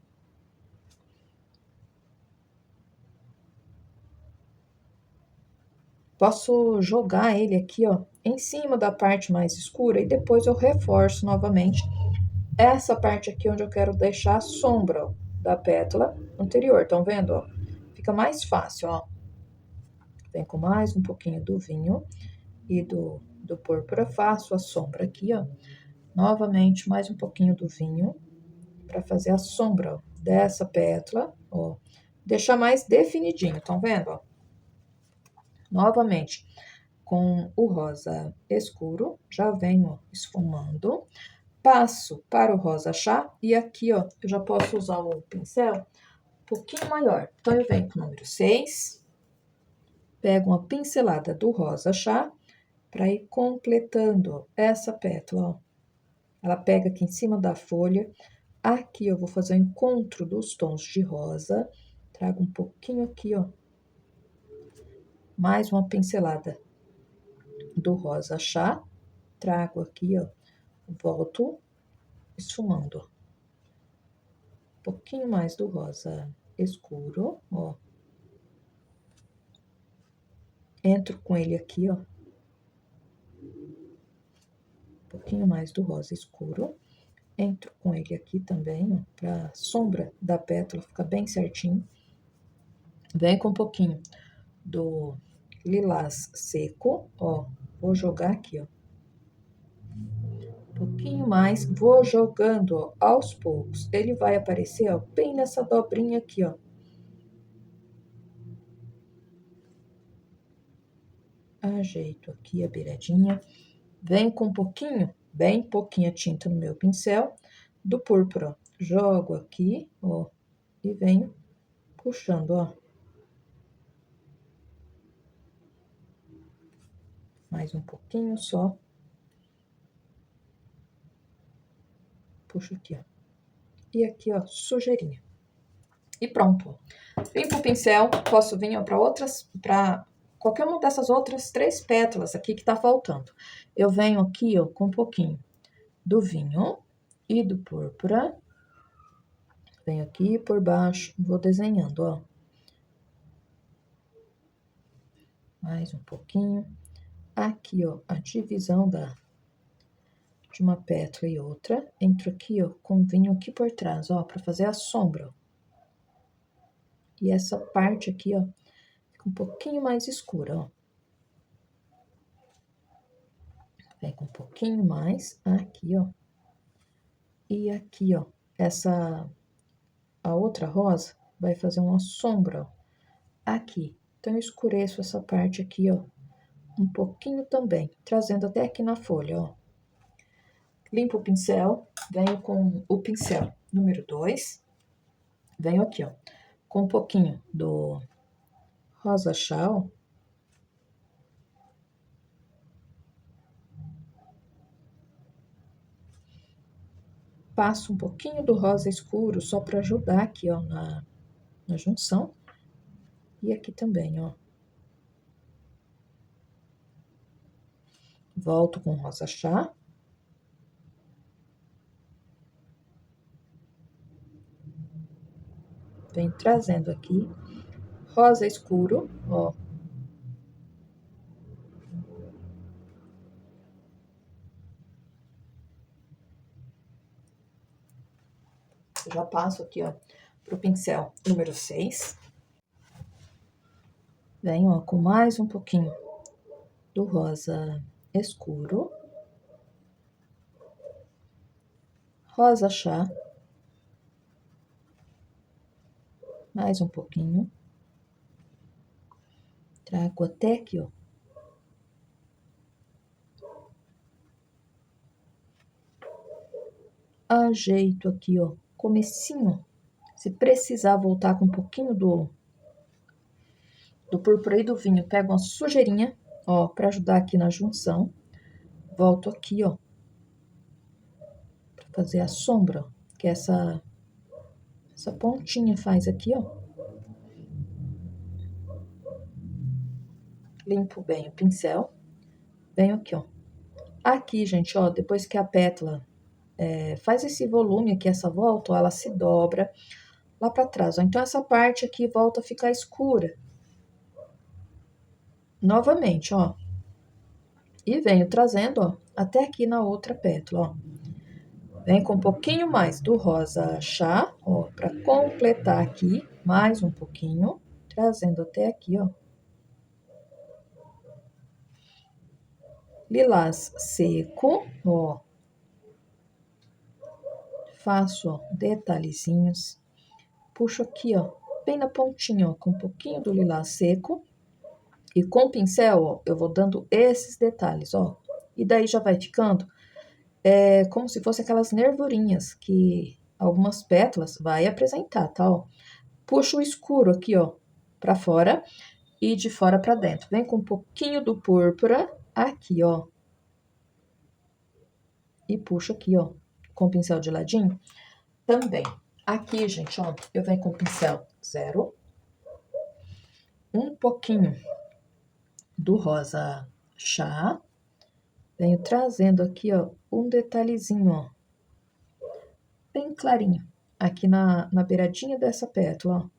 Posso jogar ele aqui, ó, em cima da parte mais escura e depois eu reforço novamente essa parte aqui onde eu quero deixar a sombra, ó, da pétala anterior. Estão vendo, ó? Fica mais fácil, ó. Vem com mais um pouquinho do vinho e do púrpura, faço a sombra aqui, ó. Novamente, mais um pouquinho do vinho para fazer a sombra, ó, dessa pétala, ó. Deixar mais definidinho, estão vendo, ó? Novamente, com o rosa escuro, já venho esfumando. Passo para o rosa chá e aqui, ó, eu já posso usar o pincel um pouquinho maior. Então, eu venho com o número 6, pego uma pincelada do rosa chá para ir completando essa pétala, ó. Ela pega aqui em cima da folha. Aqui eu vou fazer o encontro dos tons de rosa. Trago um pouquinho aqui, ó. Mais uma pincelada do rosa chá. Trago aqui, ó. Volto esfumando. Um pouquinho mais do rosa escuro, ó. Entro com ele aqui, ó. Um pouquinho mais do rosa escuro. Entro com ele aqui também, ó, pra sombra da pétala ficar bem certinho. Vem com um pouquinho do lilás seco, ó. Vou jogar aqui, ó. Um pouquinho mais, vou jogando, ó, aos poucos. Ele vai aparecer, ó, bem nessa dobrinha aqui, ó. Ajeito aqui a beiradinha. Venho com um pouquinho, bem pouquinha tinta no meu pincel, do púrpura, ó. Jogo aqui, ó, e venho puxando, ó. Mais um pouquinho só. Puxo aqui, ó. E aqui, ó, sujeirinha. E pronto. Limpo o pincel, posso vir, ó, para qualquer uma dessas outras 3 pétalas aqui que tá faltando. Eu venho aqui, ó, com um pouquinho do vinho e do púrpura. Venho aqui por baixo, vou desenhando, ó. Mais um pouquinho. Aqui, ó, a divisão de uma pétala e outra. Entro aqui, ó, com vinho aqui por trás, ó, para fazer a sombra. E essa parte aqui, ó, fica um pouquinho mais escura, ó. Pego um pouquinho mais aqui, ó. E aqui, ó, a outra rosa vai fazer uma sombra, ó, aqui. Então, eu escureço essa parte aqui, ó, um pouquinho também, trazendo até aqui na folha, ó. Limpo o pincel, venho com o pincel número 2, venho aqui, ó, com um pouquinho do rosa chá, ó. Passo um pouquinho do rosa escuro só para ajudar aqui, ó, na junção. E aqui também, ó. Volto com rosa chá. Venho trazendo aqui rosa escuro, ó. Eu já passo aqui, ó, pro pincel número 6. Venho, ó, com mais um pouquinho do rosa escuro. Rosa chá. Mais um pouquinho. Trago até aqui, ó. Ajeito aqui, ó, comecinho. Se precisar voltar com um pouquinho do púrpura e do vinho, pego uma sujeirinha, ó, pra ajudar aqui na junção. Volto aqui, ó, pra fazer a sombra, ó, que essa pontinha faz aqui, ó. Limpo bem o pincel. Venho aqui, ó. Aqui, gente, ó, depois que a pétala faz esse volume aqui, essa volta, ó, ela se dobra lá pra trás, ó. Então, essa parte aqui volta a ficar escura. Novamente, ó. E venho trazendo, ó, até aqui na outra pétala, ó. Vem com um pouquinho mais do rosa chá, ó, pra completar aqui, mais um pouquinho, trazendo até aqui, ó. Lilás seco, ó. Faço, ó, detalhezinhos. Puxo aqui, ó, bem na pontinha, ó, com um pouquinho do lilás seco. E com o pincel, ó, eu vou dando esses detalhes, ó. E daí já vai ficando como se fosse aquelas nervurinhas que algumas pétalas vai apresentar, tá, ó. Puxo o escuro aqui, ó, pra fora e de fora pra dentro. Vem com um pouquinho do púrpura aqui, ó. E puxo aqui, ó, com o pincel de ladinho também. Aqui, gente, ó, eu venho com o pincel 0. Um pouquinho do rosa chá. Venho trazendo aqui, ó, um detalhezinho, ó, bem clarinho, aqui na beiradinha dessa pétala, ó.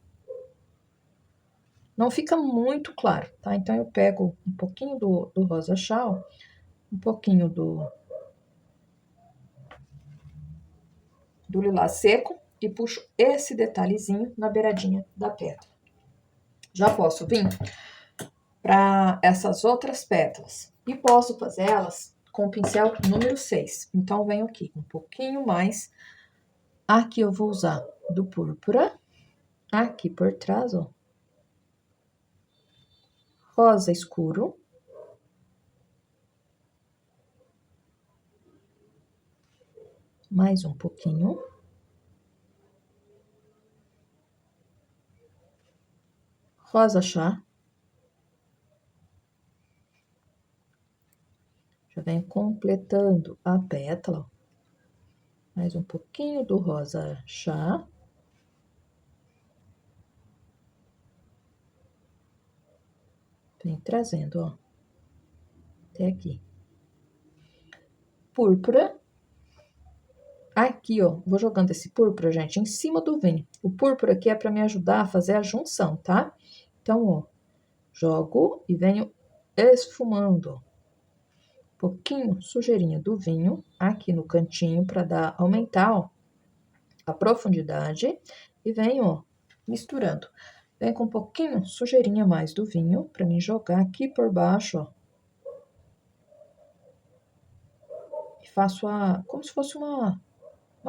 Não fica muito claro, tá? Então, eu pego um pouquinho do rosa chá, ó, um pouquinho do lilás seco e puxo esse detalhezinho na beiradinha da pétala. Já posso vir para essas outras pétalas e posso fazer elas com o pincel número 6. Então, venho aqui um pouquinho mais. Aqui eu vou usar do púrpura, aqui por trás, ó. Rosa escuro. Mais um pouquinho. Rosa chá. Já venho completando a pétala. Mais um pouquinho do rosa chá. Vem trazendo, ó, até aqui. Púrpura. Aqui, ó, vou jogando esse púrpura, gente, em cima do vinho. O púrpura aqui é para me ajudar a fazer a junção, tá? Então, ó, jogo e venho esfumando. Um pouquinho sujeirinha do vinho aqui no cantinho para aumentar, ó, a profundidade. E venho, ó, misturando. Vem com um pouquinho sujeirinha mais do vinho para me jogar aqui por baixo, ó. E faço como se fosse uma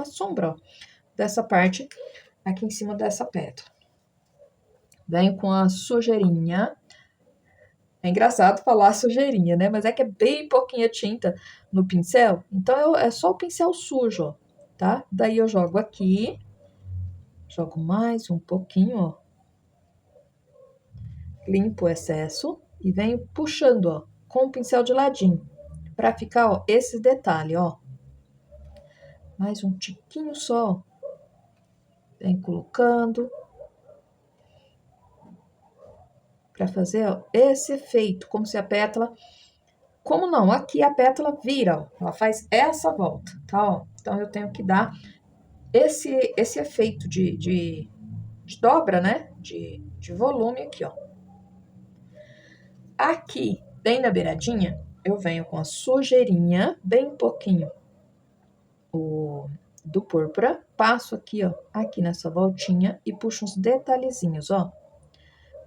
sombra, ó, dessa parte aqui em cima dessa pétala. Venho com a sujeirinha. É engraçado falar sujeirinha, né? Mas é que é bem pouquinha tinta no pincel. Então, é só o pincel sujo, ó, tá? Daí eu jogo aqui. Jogo mais um pouquinho, ó. Limpo o excesso e venho puxando, ó, com o pincel de ladinho. Pra ficar, ó, esses detalhes, ó. Mais um tiquinho só. Vem colocando. Pra fazer, ó, esse efeito, como se a pétala... Como não? Aqui a pétala vira, ó. Ela faz essa volta, tá, ó? Então, eu tenho que dar esse efeito de dobra, né? de volume aqui, ó. Aqui, bem na beiradinha, eu venho com a sujeirinha, bem pouquinho do púrpura, passo aqui, ó, aqui nessa voltinha e puxo uns detalhezinhos, ó.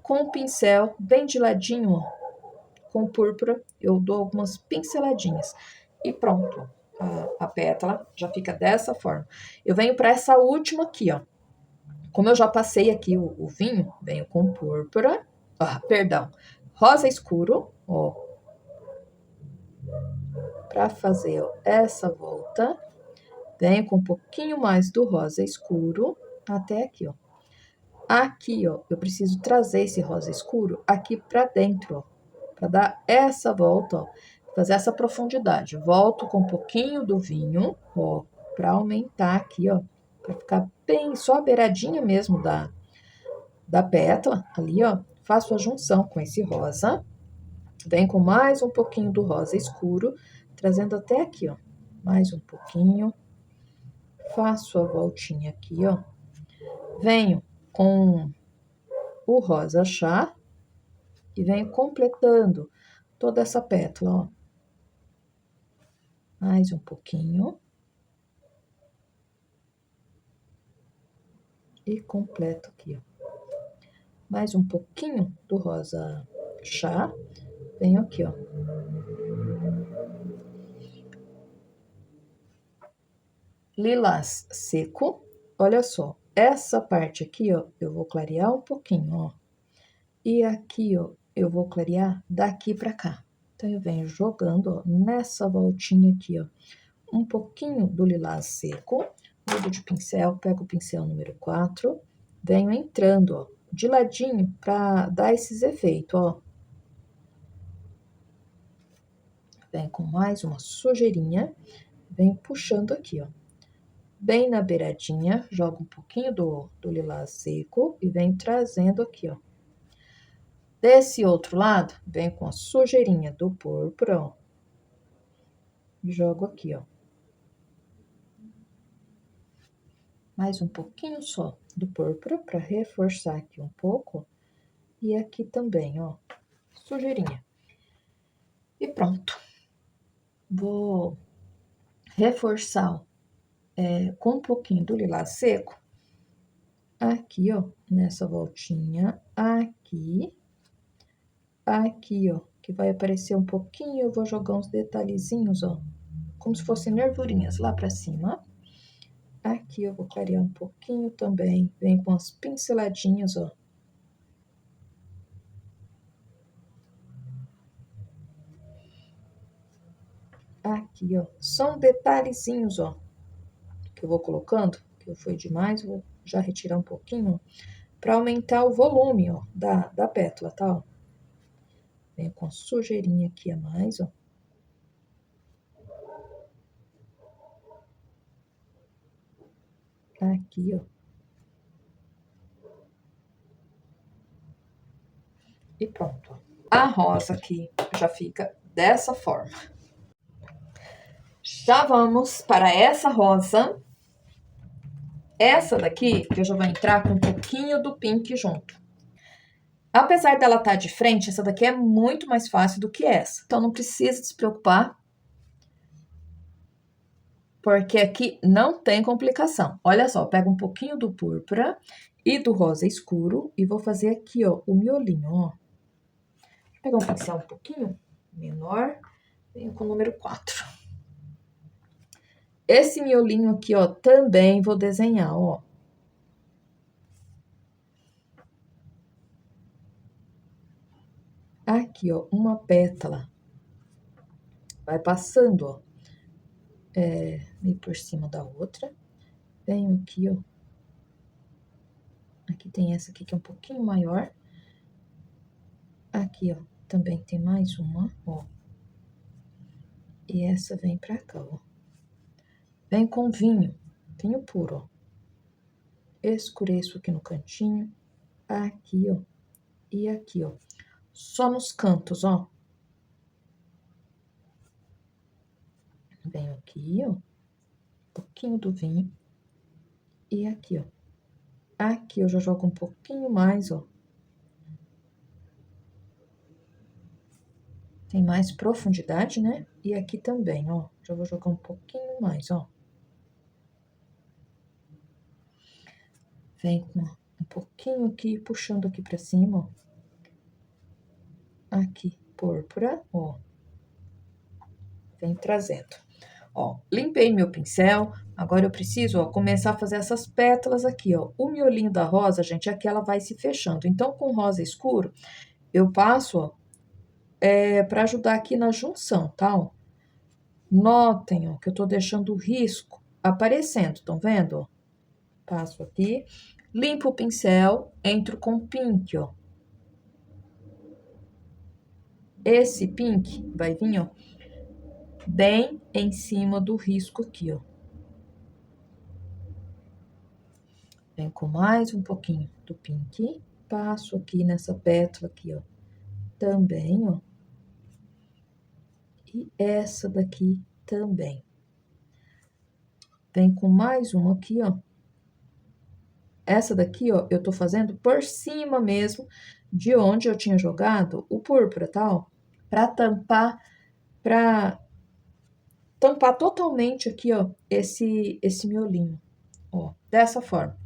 Com o pincel bem de ladinho, ó, com púrpura, eu dou algumas pinceladinhas. E pronto, a pétala já fica dessa forma. Eu venho para essa última aqui, ó. Como eu já passei aqui o vinho, venho com púrpura, perdão, rosa escuro, ó, para fazer ó, essa volta. Venho com um pouquinho mais do rosa escuro até aqui, ó. Aqui, ó, eu preciso trazer esse rosa escuro aqui para dentro, ó, para dar essa volta, ó, fazer essa profundidade. Volto com um pouquinho do vinho, ó, para aumentar aqui, ó, para ficar bem só a beiradinha mesmo da pétala, ali, ó. Faço a junção com esse rosa. Vem com mais um pouquinho do rosa escuro, trazendo até aqui, ó. Mais um pouquinho. Faço a voltinha aqui, ó. Venho com o rosa chá e venho completando toda essa pétala, ó. Mais um pouquinho. E completo aqui, ó. Mais um pouquinho do rosa chá. Venho aqui, ó. Lilás seco. Olha só, essa parte aqui, ó, eu vou clarear um pouquinho, ó. E aqui, ó, eu vou clarear daqui pra cá. Então, eu venho jogando, ó, nessa voltinha aqui, ó, um pouquinho do lilás seco, mudo de pincel, pego o pincel número 4, venho entrando, ó, de ladinho pra dar esses efeitos, ó. Venho com mais uma sujeirinha, venho puxando aqui, ó. Bem na beiradinha, jogo um pouquinho do lilás seco e venho trazendo aqui, ó. Desse outro lado, venho com a sujeirinha do púrpura, ó. Jogo aqui, ó. Mais um pouquinho só do púrpura para reforçar aqui um pouco. E aqui também, ó, sujeirinha. E pronto. Vou reforçar, ó, com um pouquinho do lilás seco. Aqui, ó, nessa voltinha, aqui, ó, que vai aparecer um pouquinho, eu vou jogar uns detalhezinhos, ó, como se fossem nervurinhas lá pra cima. Aqui eu vou clarear um pouquinho também, vem com as pinceladinhas, ó. Aqui, ó, são detalhezinhos, ó, que eu vou colocando, que foi demais, vou já retirar um pouquinho, para aumentar o volume, ó, da pétala, tá, ó. Vem com a sujeirinha aqui a mais, ó. Aqui, ó. E pronto. A rosa aqui já fica dessa forma. Já vamos para essa rosa. Essa daqui, eu já vou entrar com um pouquinho do pink junto. Apesar dela estar de frente, essa daqui é muito mais fácil do que essa. Então, não precisa se preocupar, porque aqui não tem complicação. Olha só, pego um pouquinho do púrpura e do rosa escuro e vou fazer aqui, ó, o miolinho, ó. Vou pegar um pincel um pouquinho menor, venho com o número 4. Esse miolinho aqui, ó, também vou desenhar, ó. Aqui, ó, uma pétala. Vai passando, ó, meio por cima da outra. Venho aqui, ó. Aqui tem essa aqui que é um pouquinho maior. Aqui, ó, também tem mais uma, ó. E essa vem pra cá, ó. Vem com vinho puro, ó. Escureço aqui no cantinho, aqui, ó, e aqui, ó. Só nos cantos, ó. Venho aqui, ó, um pouquinho do vinho. E aqui, ó. Aqui eu já jogo um pouquinho mais, ó. Tem mais profundidade, né? E aqui também, ó. Já vou jogar um pouquinho mais, ó. Vem com um pouquinho aqui, puxando aqui pra cima, ó. Aqui, púrpura, ó. Vem trazendo. Ó, limpei meu pincel, agora eu preciso, ó, começar a fazer essas pétalas aqui, ó. O miolinho da rosa, gente, aqui ela vai se fechando. Então, com rosa escuro, eu passo, ó, pra ajudar aqui na junção, tá, ó. Notem, ó, que eu tô deixando o risco aparecendo, estão vendo, ó? Passo aqui, limpo o pincel, entro com pink, ó. Esse pink vai vir, ó, bem em cima do risco aqui, ó. Vem com mais um pouquinho do pink, passo aqui nessa pétala aqui, ó, também, ó. E essa daqui também. Vem com mais uma aqui, ó. Essa daqui, ó, eu tô fazendo por cima mesmo de onde eu tinha jogado o púrpura, tá, ó? Pra tampar totalmente aqui, ó, esse miolinho, ó, dessa forma.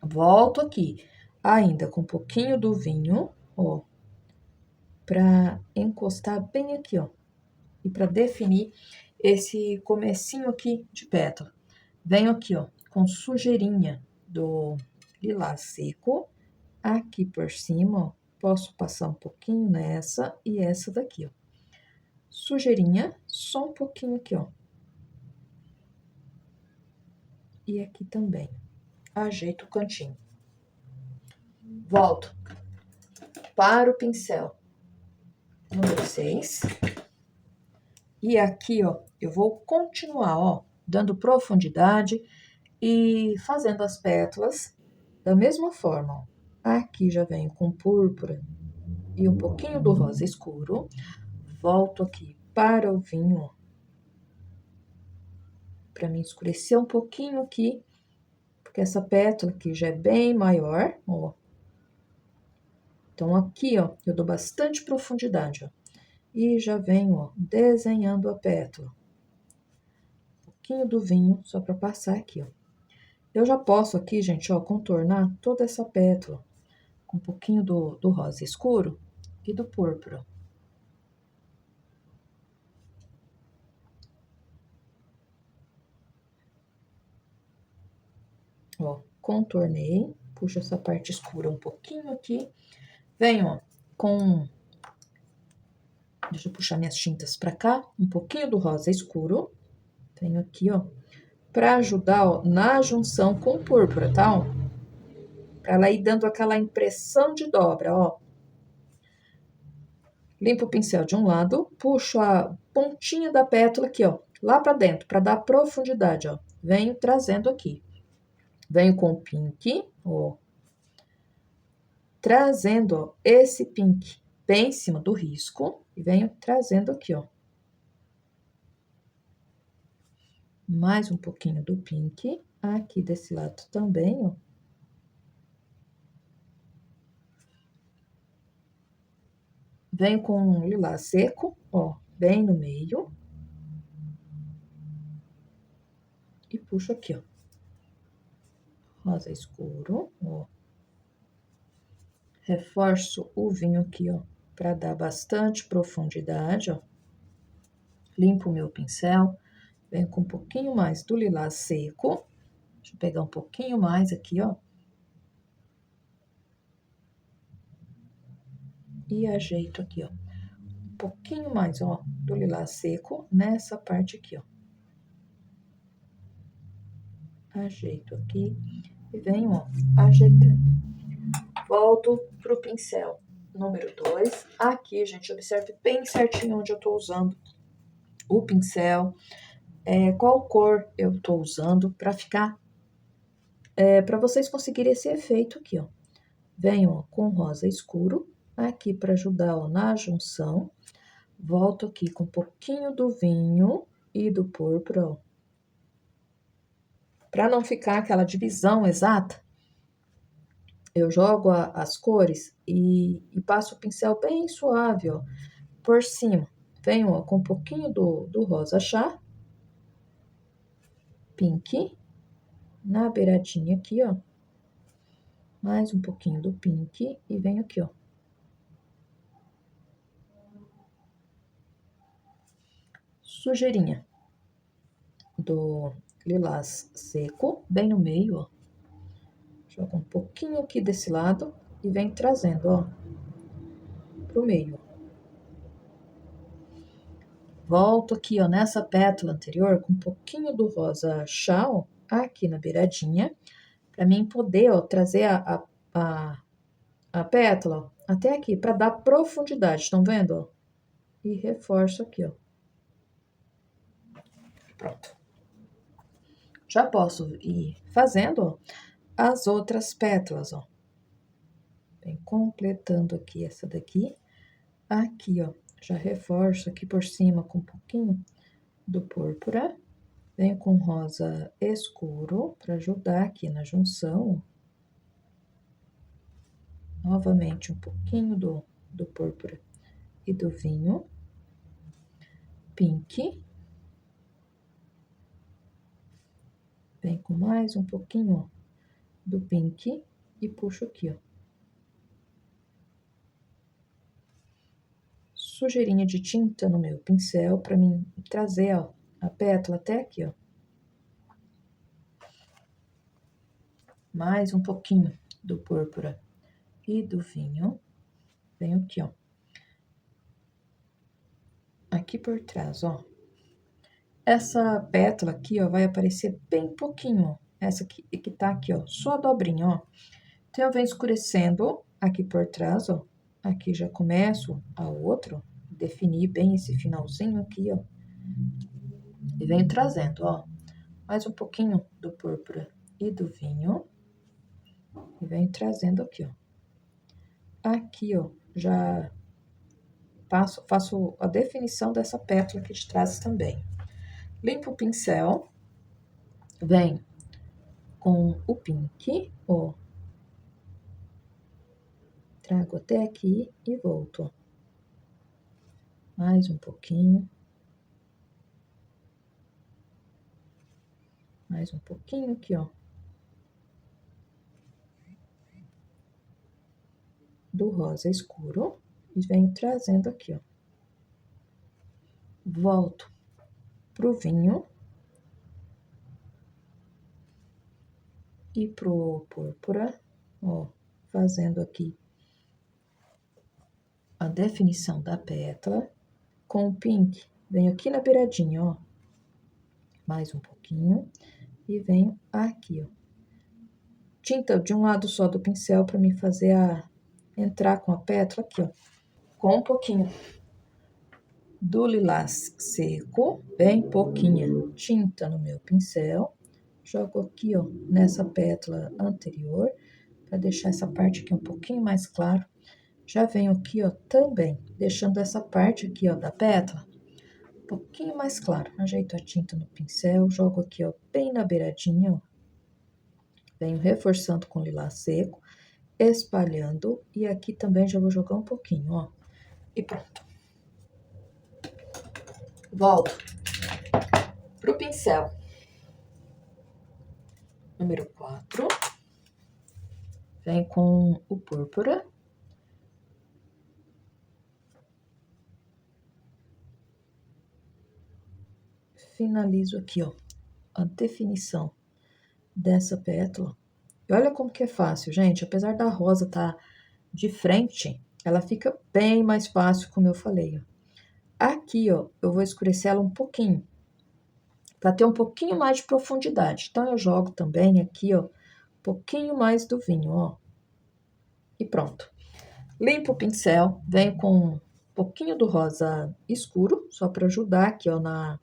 Volto aqui, ainda com um pouquinho do vinho, ó, pra encostar bem aqui, ó, e pra definir esse comecinho aqui de pétala. Venho aqui, ó, com sujeirinha do lilás seco, aqui por cima, ó, posso passar um pouquinho nessa e essa daqui, ó. Sujeirinha, só um pouquinho aqui, ó. E aqui também. Ajeito o cantinho. Volto para o pincel número 6. E aqui, ó, eu vou continuar, ó, dando profundidade e fazendo as pétalas da mesma forma, ó. Aqui já venho com púrpura e um pouquinho do rosa escuro. Volto aqui para o vinho, ó, para me escurecer um pouquinho aqui, porque essa pétala aqui já é bem maior, ó. Então, aqui, ó, eu dou bastante profundidade, ó. E já venho, ó, desenhando a pétala. Um pouquinho do vinho, só para passar aqui, ó. Eu já posso aqui, gente, ó, contornar toda essa pétala com um pouquinho do rosa escuro e do púrpura. Ó, contornei, puxo essa parte escura um pouquinho aqui. Venho, ó, com... Deixa eu puxar minhas tintas pra cá, um pouquinho do rosa escuro. Tenho aqui, ó, pra ajudar, ó, na junção com o púrpura, tá, ó? Pra ela ir dando aquela impressão de dobra, ó. Limpo o pincel de um lado, puxo a pontinha da pétala aqui, ó, lá pra dentro, pra dar profundidade, ó. Venho trazendo aqui. Venho com o pink, ó. Trazendo, ó, esse pink bem em cima do risco. E venho trazendo aqui, ó. Mais um pouquinho do pink. Aqui desse lado também, ó. Venho com um lilás seco, ó, bem no meio. E puxo aqui, ó. Rosa escuro, ó. Reforço o vinho aqui, ó, pra dar bastante profundidade, ó. Limpo o meu pincel. Venho com um pouquinho mais do lilás seco. Deixa eu pegar um pouquinho mais aqui, ó. E ajeito aqui, ó. Um pouquinho mais, ó, do lilás seco nessa parte aqui, ó. Ajeito aqui e venho, ó, ajeitando. Volto pro pincel número 2. Aqui, gente, observe bem certinho onde eu tô usando o pincel, qual cor eu tô usando pra ficar, pra vocês conseguirem esse efeito aqui, ó. Venho, ó, com rosa escuro, aqui pra ajudar, ó, na junção. Volto aqui com um pouquinho do vinho e do púrpura, ó. Pra não ficar aquela divisão exata, eu jogo as cores e passo o pincel bem suave, ó, por cima. Venho, ó, com um pouquinho do rosa chá, pink, na beiradinha aqui, ó. Mais um pouquinho do pink e venho aqui, ó. Sujeirinha do lilás seco, bem no meio, ó. Jogo um pouquinho aqui desse lado e venho trazendo, ó, pro meio. Volto aqui, ó, nessa pétala anterior com um pouquinho do rosa chá, ó, aqui na beiradinha, para mim poder, ó, trazer a pétala, ó, até aqui, para dar profundidade, estão vendo, ó? E reforço aqui, ó. Pronto. Já posso ir fazendo, ó, as outras pétalas, ó. Vem completando aqui essa daqui. Aqui, ó, já reforço aqui por cima com um pouquinho do púrpura. Venho com rosa escuro para ajudar aqui na junção. Novamente, um pouquinho do púrpura e do vinho. Pink. Vem com mais um pouquinho, ó, do pink e puxo aqui, ó. Sujeirinha de tinta no meu pincel para mim trazer, ó, a pétala até aqui, ó. Mais um pouquinho do púrpura e do vinho. Venho aqui, ó. Aqui por trás, ó. Essa pétala aqui, ó, vai aparecer bem pouquinho, ó. Essa aqui, que tá aqui, ó, só a dobrinha, ó. Então, eu venho escurecendo aqui por trás, ó. Aqui já começo a outra, definir bem esse finalzinho aqui, ó. E venho trazendo, ó, mais um pouquinho do púrpura e do vinho. E venho trazendo aqui, ó. Aqui, ó, já faço a definição dessa pétala aqui de trás também. Limpo o pincel, venho com o pink, ó. Trago até aqui e volto, ó. Mais um pouquinho. Mais um pouquinho aqui, ó. Do rosa escuro e venho trazendo aqui, ó. Volto pro vinho e pro púrpura, ó, fazendo aqui a definição da pétala. Com o pink, venho aqui na beiradinha, ó. Mais um pouquinho e venho aqui, ó. Tinta de um lado só do pincel para me fazer entrar com a pétala aqui, ó. Com um pouquinho do lilás seco, bem pouquinha tinta no meu pincel. Jogo aqui, ó, nessa pétala anterior, para deixar essa parte aqui um pouquinho mais claro. Já venho aqui, ó, também, deixando essa parte aqui, ó, da pétala um pouquinho mais claro. Ajeito a tinta no pincel, jogo aqui, ó, bem na beiradinha, ó. Venho reforçando com lilás seco, espalhando, e aqui também já vou jogar um pouquinho, ó. E pronto. Volto pro pincel número 4. Vem com o púrpura. Finalizo aqui, ó, a definição dessa pétala. E olha como que é fácil, gente. Apesar da rosa tá de frente, ela fica bem mais fácil, como eu falei, ó. Aqui, ó, eu vou escurecer ela um pouquinho, para ter um pouquinho mais de profundidade. Então, eu jogo também aqui, ó, um pouquinho mais do vinho, ó. E pronto. Limpo o pincel, venho com um pouquinho do rosa escuro, só para ajudar aqui, ó, na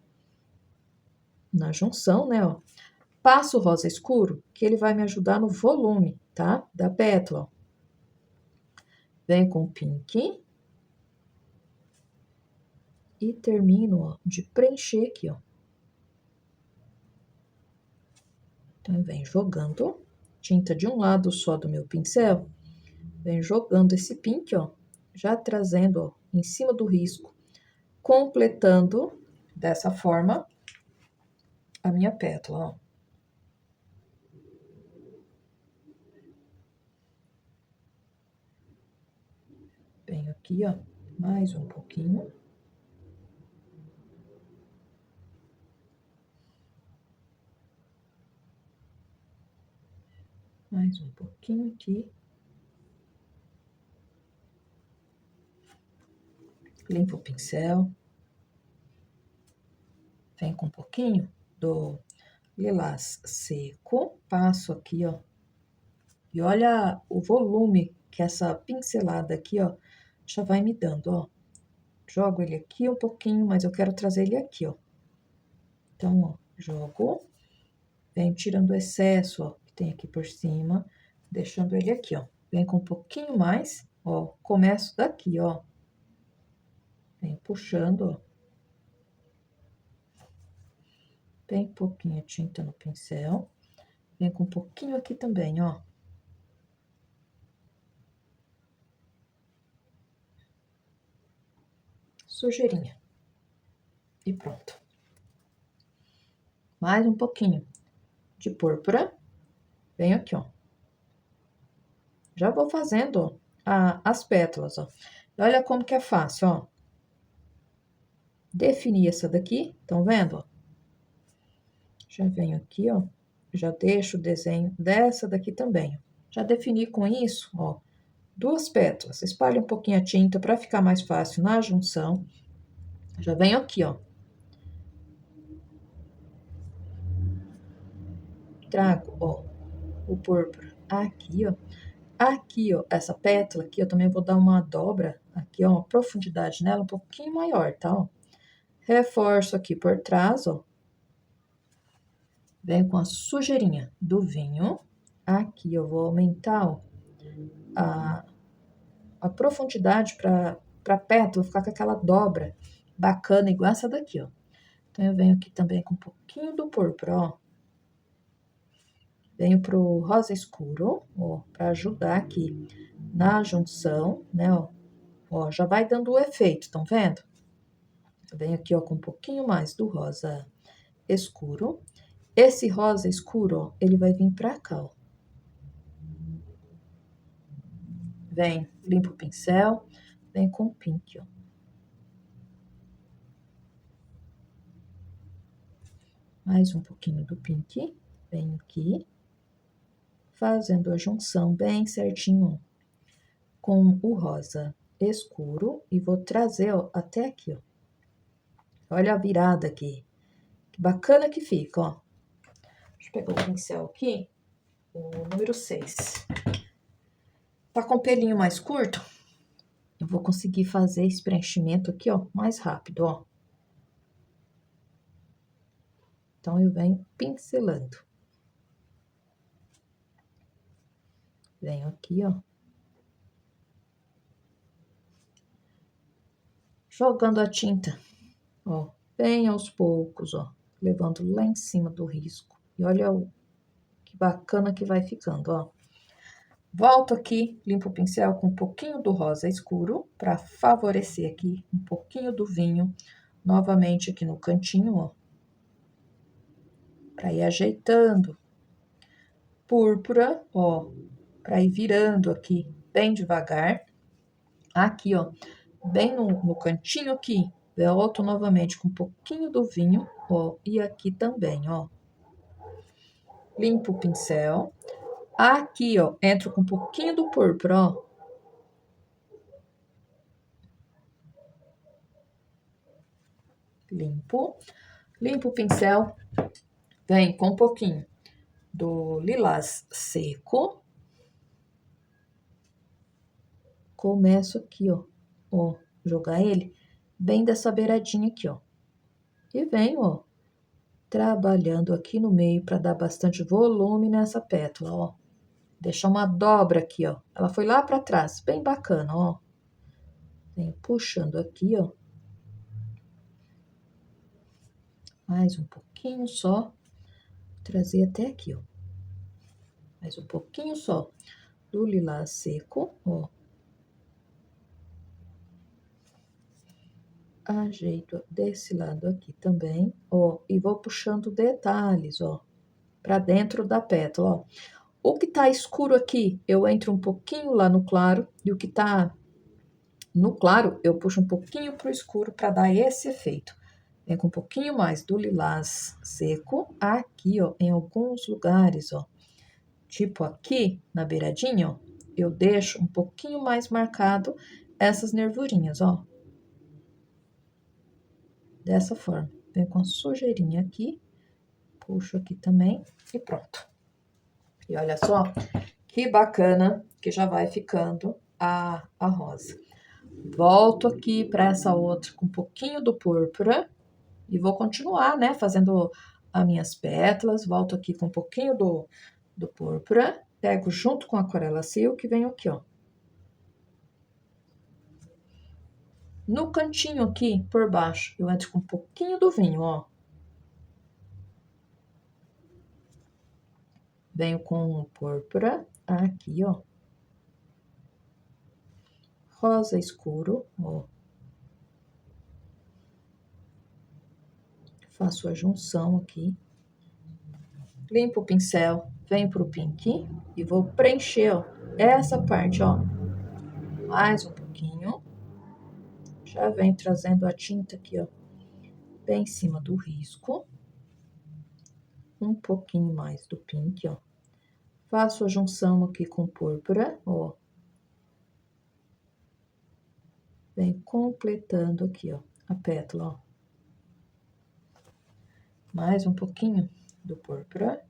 junção, né, ó. Passo o rosa escuro, que ele vai me ajudar no volume, tá? Da pétala, ó. Venho com o pink. E termino, ó, de preencher aqui, ó. Então, venho jogando tinta de um lado só do meu pincel, venho jogando esse pink, ó, já trazendo, ó, em cima do risco, completando dessa forma a minha pétala, ó. Venho aqui, ó, mais um pouquinho. Mais um pouquinho aqui. Limpo o pincel. Vem com um pouquinho do lilás seco. Passo aqui, ó. E olha o volume que essa pincelada aqui, ó, já vai me dando, ó. Jogo ele aqui um pouquinho, mas eu quero trazer ele aqui, ó. Então, ó, jogo. Venho tirando o excesso, ó, que tem aqui por cima. Deixando ele aqui, ó. Vem com um pouquinho mais, ó. Começo daqui, ó. Vem puxando, ó. Bem pouquinho tinta no pincel. Vem com um pouquinho aqui também, ó. Sujeirinha. E pronto. Mais um pouquinho de púrpura. Venho aqui, ó. Já vou fazendo, ó, as pétalas, ó. Olha como que é fácil, ó. Definir essa daqui, estão vendo, ó? Já venho aqui, ó. Já deixo o desenho dessa daqui também, ó. Já defini com isso, ó, 2 pétalas. Espalhe um pouquinho a tinta para ficar mais fácil na junção. Já venho aqui, ó. Trago, ó, o púrpura aqui, ó. Aqui, ó, essa pétala aqui, eu também vou dar uma dobra aqui, ó, uma profundidade nela um pouquinho maior, tá, ó. Reforço aqui por trás, ó. Venho com a sujeirinha do vinho. Aqui eu vou aumentar, ó, a profundidade para a pétala ficar com aquela dobra bacana, igual essa daqui, ó. Então, eu venho aqui também com um pouquinho do púrpura, ó. Venho pro rosa escuro, ó, para ajudar aqui na junção, né, ó. Ó, já vai dando o efeito, estão vendo? Eu venho aqui, ó, com um pouquinho mais do rosa escuro. Esse rosa escuro, ó, ele vai vir pra cá, ó. Vem, limpa o pincel, vem com o pink, ó. Mais um pouquinho do pink, venho aqui, fazendo a junção bem certinho com o rosa escuro e vou trazer, ó, até aqui, ó. Olha a virada aqui, que bacana que fica, ó. Deixa eu pegar o pincel aqui, o número 6. Tá com o pelinho mais curto, eu vou conseguir fazer esse preenchimento aqui, ó, mais rápido, ó. Então, eu venho pincelando. Venho aqui, ó. Jogando a tinta, ó, bem aos poucos, ó. Levando lá em cima do risco. E olha que bacana que vai ficando, ó. Volto aqui, limpo o pincel com um pouquinho do rosa escuro, para favorecer aqui um pouquinho do vinho. Novamente aqui no cantinho, ó. Para ir ajeitando. Púrpura, ó, para ir virando aqui bem devagar. Aqui, ó, bem no cantinho aqui, volto novamente com um pouquinho do vinho, ó, e aqui também, ó. Limpo o pincel. Aqui, ó, entro com um pouquinho do púrpura, ó. Limpo. Limpo o pincel. Vem com um pouquinho do lilás seco. Começo aqui, ó, jogar ele bem dessa beiradinha aqui, ó. E venho, ó, trabalhando aqui no meio para dar bastante volume nessa pétala, ó. Deixar uma dobra aqui, ó. Ela foi lá para trás, bem bacana, ó. Venho puxando aqui, ó. Mais um pouquinho só. Trazer até aqui, ó. Mais um pouquinho só do lilás seco, ó. Ajeito desse lado aqui também, ó, e vou puxando detalhes, ó, pra dentro da pétala, ó. O que tá escuro aqui, eu entro um pouquinho lá no claro, e o que tá no claro, eu puxo um pouquinho pro escuro para dar esse efeito. Vem com um pouquinho mais do lilás seco, aqui, ó, em alguns lugares, ó. Tipo aqui, na beiradinha, ó, eu deixo um pouquinho mais marcado essas nervurinhas, ó. Dessa forma. Vem com a sujeirinha aqui, puxo aqui também e pronto. E olha só que bacana que já vai ficando a rosa. Volto aqui para essa outra com um pouquinho do púrpura e vou continuar, né, fazendo as minhas pétalas. Volto aqui com um pouquinho do púrpura, pego junto com a aquarela silk e venho aqui, ó. No cantinho aqui, por baixo, eu entro com um pouquinho do vinho, ó. Venho com o púrpura aqui, ó. Rosa escuro, ó. Faço a junção aqui. Limpo o pincel, venho pro pink e vou preencher, ó, essa parte, ó. Mais um pouquinho. Já venho trazendo a tinta aqui, ó, bem em cima do risco. Um pouquinho mais do pink, ó. Faço a junção aqui com púrpura, ó. Venho completando aqui, ó, a pétala, ó. Mais um pouquinho do púrpura.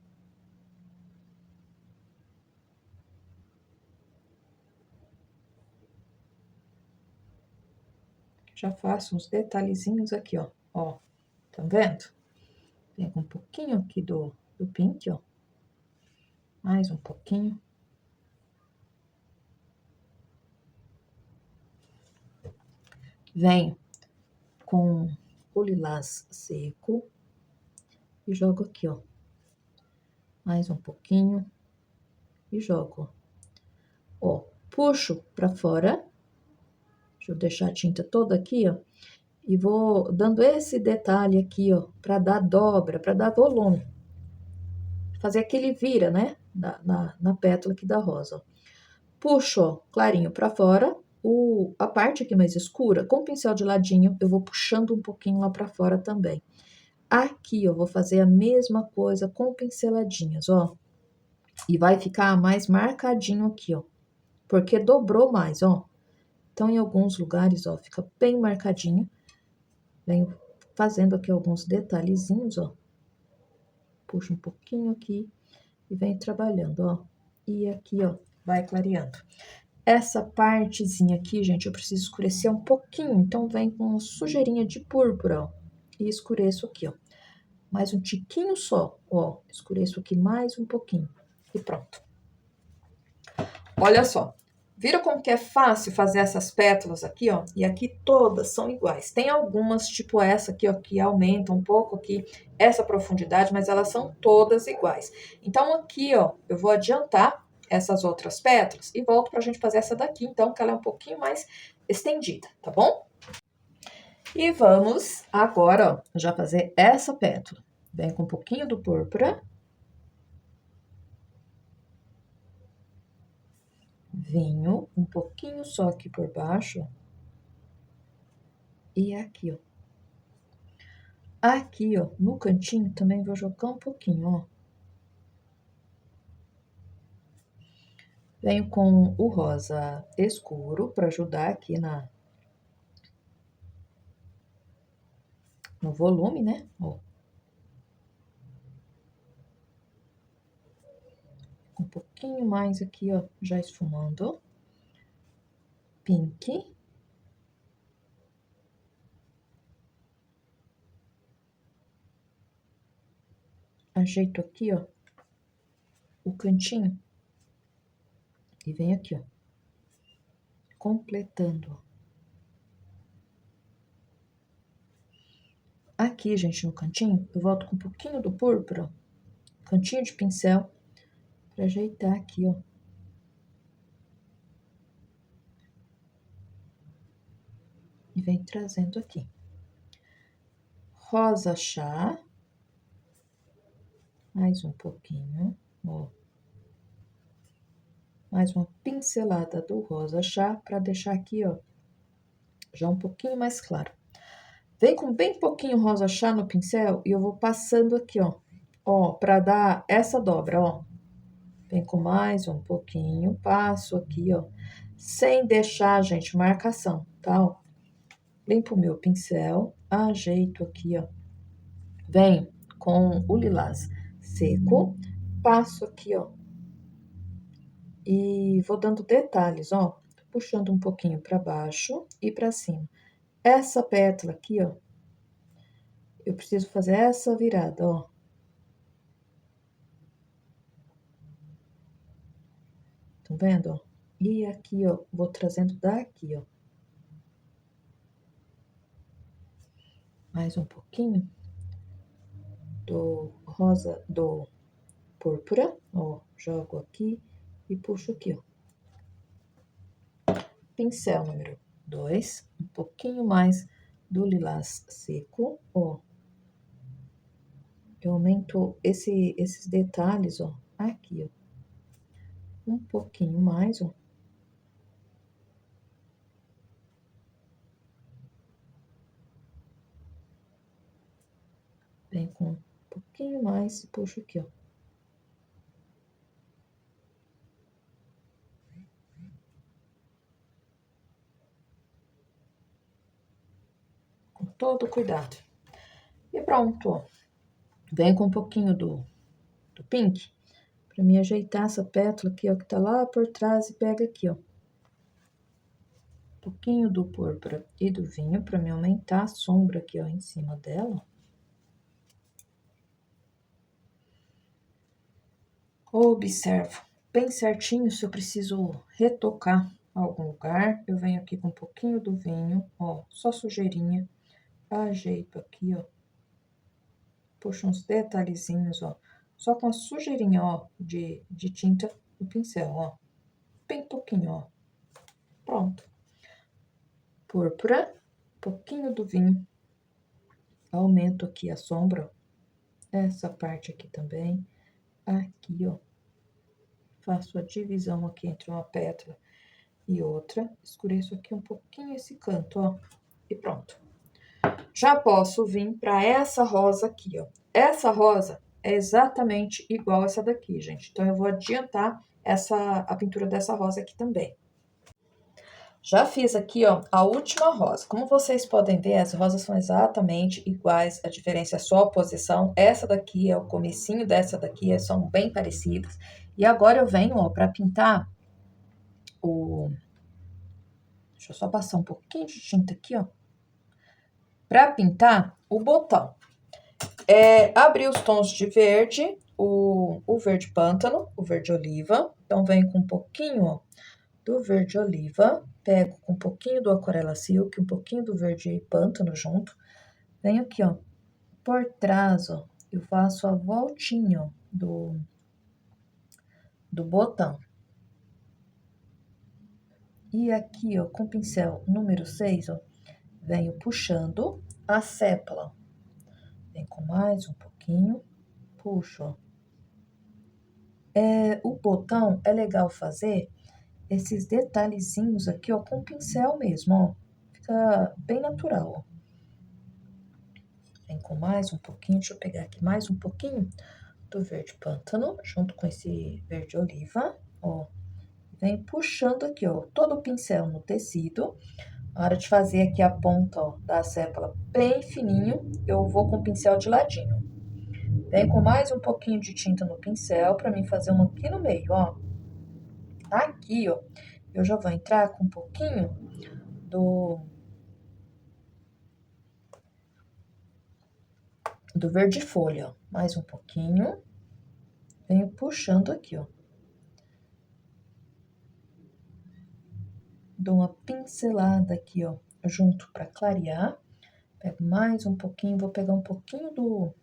Já faço uns detalhezinhos aqui, ó. Ó, tá vendo? Pego um pouquinho aqui do pink, ó. Mais um pouquinho. Venho com o lilás seco e jogo aqui, ó. Mais um pouquinho e jogo, ó. Puxo pra fora. Deixa eu deixar a tinta toda aqui, ó. E vou dando esse detalhe aqui, ó, pra dar dobra, pra dar volume. Fazer aquele vira, né? Na pétala aqui da rosa, ó. Puxo, ó, clarinho pra fora. A parte aqui mais escura, com o pincel de ladinho, eu vou puxando um pouquinho lá pra fora também. Aqui, eu vou fazer a mesma coisa com pinceladinhas, ó. E vai ficar mais marcadinho aqui, ó. Porque dobrou mais, ó. Então, em alguns lugares, ó, fica bem marcadinho. Venho fazendo aqui alguns detalhezinhos, ó. Puxo um pouquinho aqui e venho trabalhando, ó. E aqui, ó, vai clareando. Essa partezinha aqui, gente, eu preciso escurecer um pouquinho. Então, vem com uma sujeirinha de púrpura, ó. E escureço aqui, ó. Mais um tiquinho só, ó. Escureço aqui mais um pouquinho. E pronto. Olha só. Viram como que é fácil fazer essas pétalas aqui, ó? E aqui todas são iguais. Tem algumas, tipo essa aqui, ó, que aumentam um pouco aqui essa profundidade, mas elas são todas iguais. Então, aqui, ó, eu vou adiantar essas outras pétalas e volto pra gente fazer essa daqui, então, que ela é um pouquinho mais estendida, tá bom? E vamos agora, ó, já fazer essa pétala. Vem com um pouquinho do púrpura. Vinho, um pouquinho só aqui por baixo, ó. E aqui, ó. Aqui, ó, no cantinho também vou jogar um pouquinho, ó. Venho com o rosa escuro para ajudar aqui no volume, né? Ó. Um pouquinho mais aqui, ó, já esfumando. Pink. Ajeito aqui, ó, o cantinho. E venho aqui, ó, completando. Aqui, gente, no cantinho, eu volto com um pouquinho do púrpura, cantinho de pincel, Pra ajeitar aqui, ó. E vem trazendo aqui. Rosa chá. Mais um pouquinho, ó. Mais uma pincelada do rosa chá pra deixar aqui, ó, já um pouquinho mais claro. Vem com bem pouquinho rosa chá no pincel e eu vou passando aqui, ó, pra dar essa dobra, ó. Vem com mais um pouquinho, passo aqui, ó, sem deixar, gente, marcação, tá, ó. Limpo o meu pincel, ajeito aqui, ó. Venho com o lilás seco, passo aqui, ó, e vou dando detalhes, ó, puxando um pouquinho para baixo e para cima. Essa pétala aqui, ó, eu preciso fazer essa virada, ó. Estão vendo, ó? E aqui, ó, vou trazendo daqui, ó. Mais um pouquinho do rosa, do púrpura, ó, jogo aqui e puxo aqui, ó. Pincel número 2, um pouquinho mais do lilás seco, ó. Eu aumento esses detalhes, ó, aqui, ó. Um pouquinho mais, ó. Vem com um pouquinho mais e puxo aqui, ó. Com todo cuidado. E pronto, ó. Vem com um pouquinho do pink, pra me ajeitar essa pétala aqui, ó, que tá lá por trás e pega aqui, ó. Um pouquinho do púrpura e do vinho pra me aumentar a sombra aqui, ó, em cima dela. Observo bem certinho se eu preciso retocar algum lugar. Eu venho aqui com um pouquinho do vinho, ó, só sujeirinha. Ajeito aqui, ó. Puxo uns detalhezinhos, ó. Só com a sujeirinha, ó, de tinta no pincel, ó. Bem pouquinho, ó. Pronto. Púrpura, pouquinho do vinho. Aumento aqui a sombra, ó. Essa parte aqui também. Aqui, ó. Faço a divisão aqui entre uma pétala e outra. Escureço aqui um pouquinho esse canto, ó. E pronto. Já posso vir para essa rosa aqui, ó. Essa rosa é exatamente igual essa daqui, gente. Então, eu vou adiantar a pintura dessa rosa aqui também. Já fiz aqui, ó, a última rosa. Como vocês podem ver, as rosas são exatamente iguais, a diferença é só a posição. Essa daqui é o comecinho dessa daqui, são bem parecidas. E agora eu venho, ó, para pintar o... Deixa eu só passar um pouquinho de tinta aqui, ó. Para pintar o botão. Abrir os tons de verde, o verde pântano, o verde oliva. Então, venho com um pouquinho, ó, do verde oliva, pego com um pouquinho do aquarela silk, um pouquinho do verde pântano junto. Venho aqui, ó, por trás, ó, eu faço a voltinha, ó, do botão. E aqui, ó, com o pincel número 6, ó, venho puxando a sépala. Vem com mais um pouquinho, puxo, ó. O botão é legal fazer esses detalhezinhos aqui, ó, com o pincel mesmo, ó. Fica bem natural, ó. Vem com mais um pouquinho, deixa eu pegar aqui mais um pouquinho do verde pântano, junto com esse verde oliva, ó. Vem puxando aqui, ó, todo o pincel no tecido. Na hora de fazer aqui a ponta, ó, da sépala bem fininho, eu vou com o pincel de ladinho. Vem com mais um pouquinho de tinta no pincel, pra mim fazer uma aqui no meio, ó. Aqui, ó, eu já vou entrar com um pouquinho do verde folha, ó. Mais um pouquinho. Venho puxando aqui, ó. Dou uma pincelada aqui, ó, junto para clarear. Pego mais um pouquinho, vou pegar um pouquinho do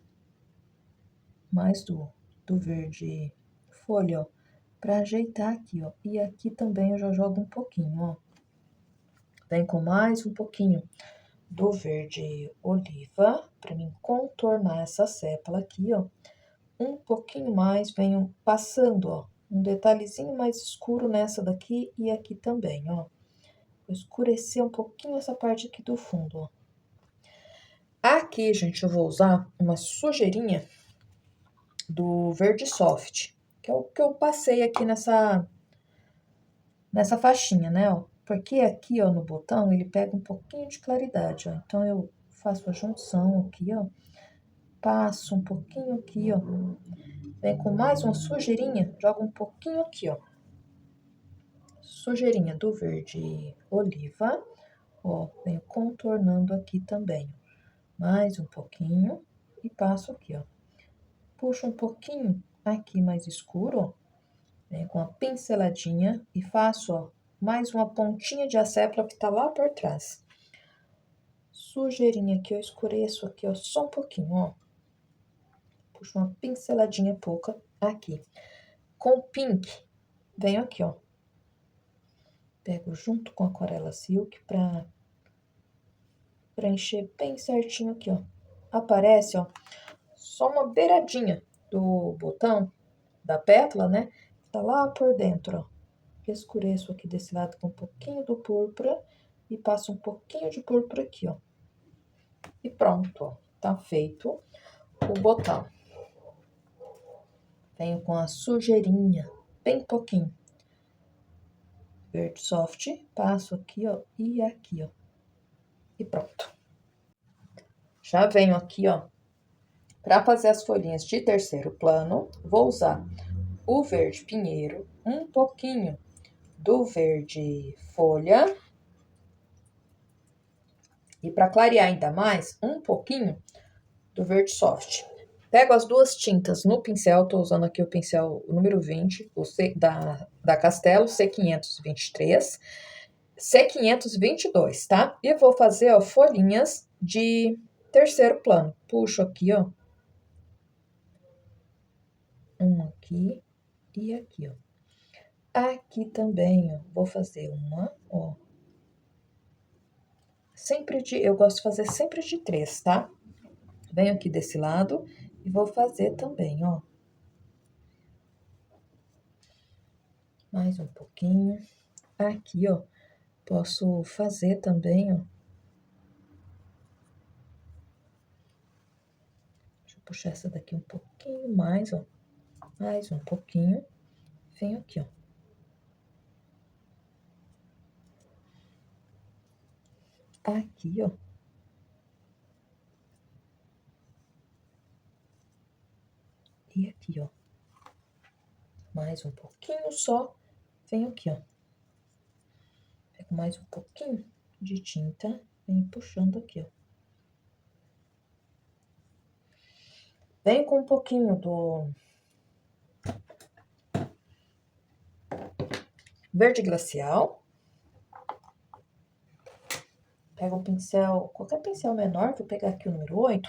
verde folha, ó, pra ajeitar aqui, ó. E aqui também eu já jogo um pouquinho, ó. Vem com mais um pouquinho do verde oliva, pra mim contornar essa sépala aqui, ó. Um pouquinho mais, venho passando, ó, um detalhezinho mais escuro nessa daqui e aqui também, ó. Vou escurecer um pouquinho essa parte aqui do fundo, ó. Aqui, gente, eu vou usar uma sujeirinha do verde soft, que é o que eu passei aqui nessa faixinha, né, ó. Porque aqui, ó, no botão, ele pega um pouquinho de claridade, ó. Então, eu faço a junção aqui, ó. Passo um pouquinho aqui, ó. Vem com mais uma sujeirinha, joga um pouquinho aqui, ó. Sujeirinha do verde oliva, ó. Venho contornando aqui também. Mais um pouquinho e passo aqui, ó. Puxo um pouquinho aqui mais escuro, ó. Venho com uma pinceladinha e faço, ó, mais uma pontinha de acépula que tá lá por trás. Sujeirinha aqui, eu escureço aqui, ó, só um pouquinho, ó. Puxo uma pinceladinha pouca aqui. Com pink, venho aqui, ó. Pego junto com a aquarela silk pra preencher bem certinho aqui, ó. Aparece, ó, só uma beiradinha do botão, da pétala, né? Tá lá por dentro, ó. Escureço aqui desse lado com um pouquinho do púrpura e passo um pouquinho de púrpura aqui, ó. E pronto, ó. Tá feito o botão. Venho com a sujeirinha, bem pouquinho. Verde soft, passo aqui, ó, e aqui, ó. E pronto. Já venho aqui, ó, para fazer as folhinhas de terceiro plano, vou usar o verde pinheiro, um pouquinho do verde folha. E para clarear ainda mais, um pouquinho do verde soft. Pego as duas tintas no pincel, tô usando aqui o pincel número 20, da Castelo, C523, C522, tá? E vou fazer, ó, folhinhas de terceiro plano. Puxo aqui, ó. Um aqui e aqui, ó. Aqui também, ó, vou fazer uma, ó. Eu gosto de fazer sempre de 3, tá? Venho aqui desse lado e vou fazer também, ó. Mais um pouquinho. Aqui, ó, posso fazer também, ó. Deixa eu puxar essa daqui um pouquinho mais, ó. Mais um pouquinho. Venho aqui, ó. Aqui, ó. E aqui, ó. Mais um pouquinho só. Venho aqui, ó. Pego mais um pouquinho de tinta. Venho puxando aqui, ó. Venho com um pouquinho do verde glacial. Pego um pincel, qualquer pincel menor, vou pegar aqui o número 8.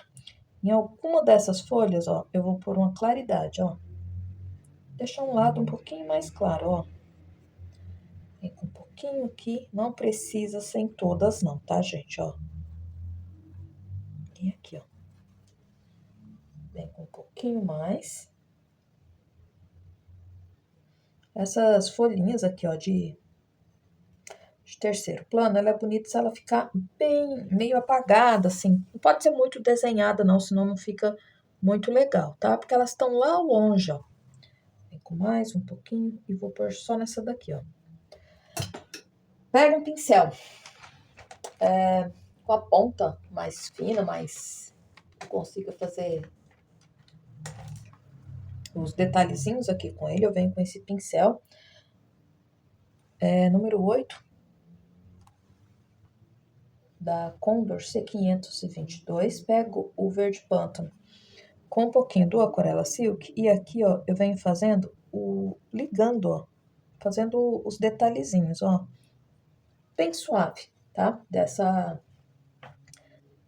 Em alguma dessas folhas, ó, eu vou pôr uma claridade, ó. Deixar um lado um pouquinho mais claro, ó. Vem com um pouquinho aqui, não precisa ser em todas não, tá, gente, ó. E aqui, ó. Vem com um pouquinho mais. Essas folhinhas aqui, ó, de terceiro plano, ela é bonita se ela ficar bem, meio apagada, assim. Não pode ser muito desenhada não, senão não fica muito legal, tá? Porque elas estão lá longe, ó. Vem com mais um pouquinho e vou pôr só nessa daqui, ó. Pega um pincel com a ponta mais fina, mais consiga fazer os detalhezinhos aqui com ele. Eu venho com esse pincel número 8 da Condor C522. Pego o verde pântano com um pouquinho do Aquarela Silk e aqui, ó, eu venho fazendo ligando, ó, fazendo os detalhezinhos, ó, bem suave, tá?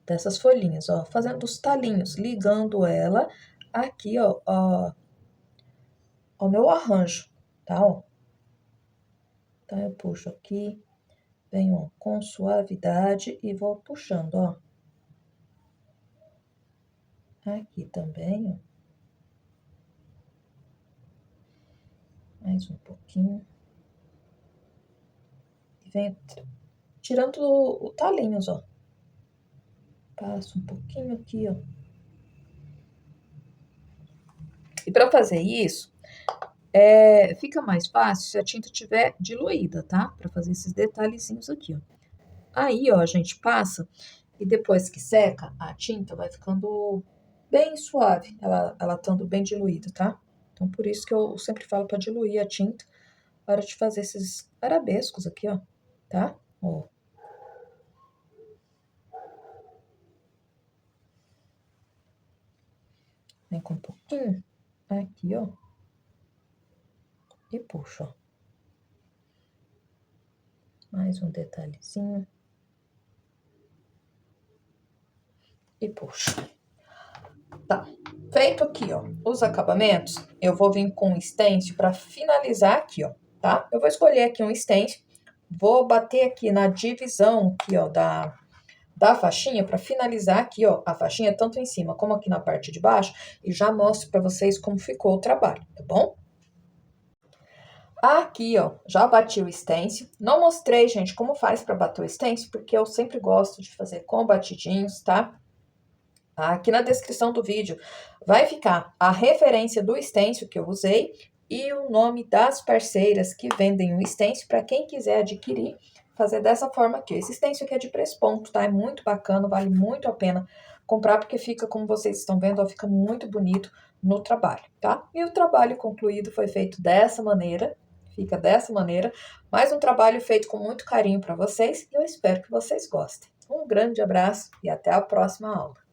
Dessas folhinhas, ó, fazendo os talinhos, ligando ela aqui, ó, ao meu arranjo, tá, ó. Então, eu puxo aqui, venho ó, com suavidade e vou puxando, ó. Aqui também, ó. Mais um pouquinho. E venho tirando o talinhos, ó. Passo um pouquinho aqui, ó. E para fazer isso, fica mais fácil se a tinta tiver diluída, tá? Para fazer esses detalhezinhos aqui, ó. Aí, ó, a gente passa e depois que seca, a tinta vai ficando bem suave, ela estando bem diluída, tá? Então, por isso que eu sempre falo para diluir a tinta na hora de fazer esses arabescos aqui, ó, tá? Ó. Vem com um pouquinho aqui, ó. E puxo, ó. Mais um detalhezinho. E puxo. Tá. Feito aqui, ó, os acabamentos, eu vou vir com um stencil para finalizar aqui, ó, tá? Eu vou escolher aqui um stencil, vou bater aqui na divisão aqui, ó, da faixinha para finalizar aqui, ó, a faixinha tanto em cima como aqui na parte de baixo e já mostro para vocês como ficou o trabalho, tá bom? Aqui, ó, já bati o stencil. Não mostrei, gente, como faz para bater o stencil, porque eu sempre gosto de fazer com batidinhos, tá? Aqui na descrição do vídeo vai ficar a referência do stencil que eu usei e o nome das parceiras que vendem o stencil para quem quiser adquirir, fazer dessa forma aqui. Esse stencil aqui é de preço ponto, tá? É muito bacana, vale muito a pena comprar porque fica, como vocês estão vendo, ó, fica muito bonito no trabalho, tá? E o trabalho concluído foi feito dessa maneira, fica dessa maneira, mais um trabalho feito com muito carinho para vocês e eu espero que vocês gostem. Um grande abraço e até a próxima aula.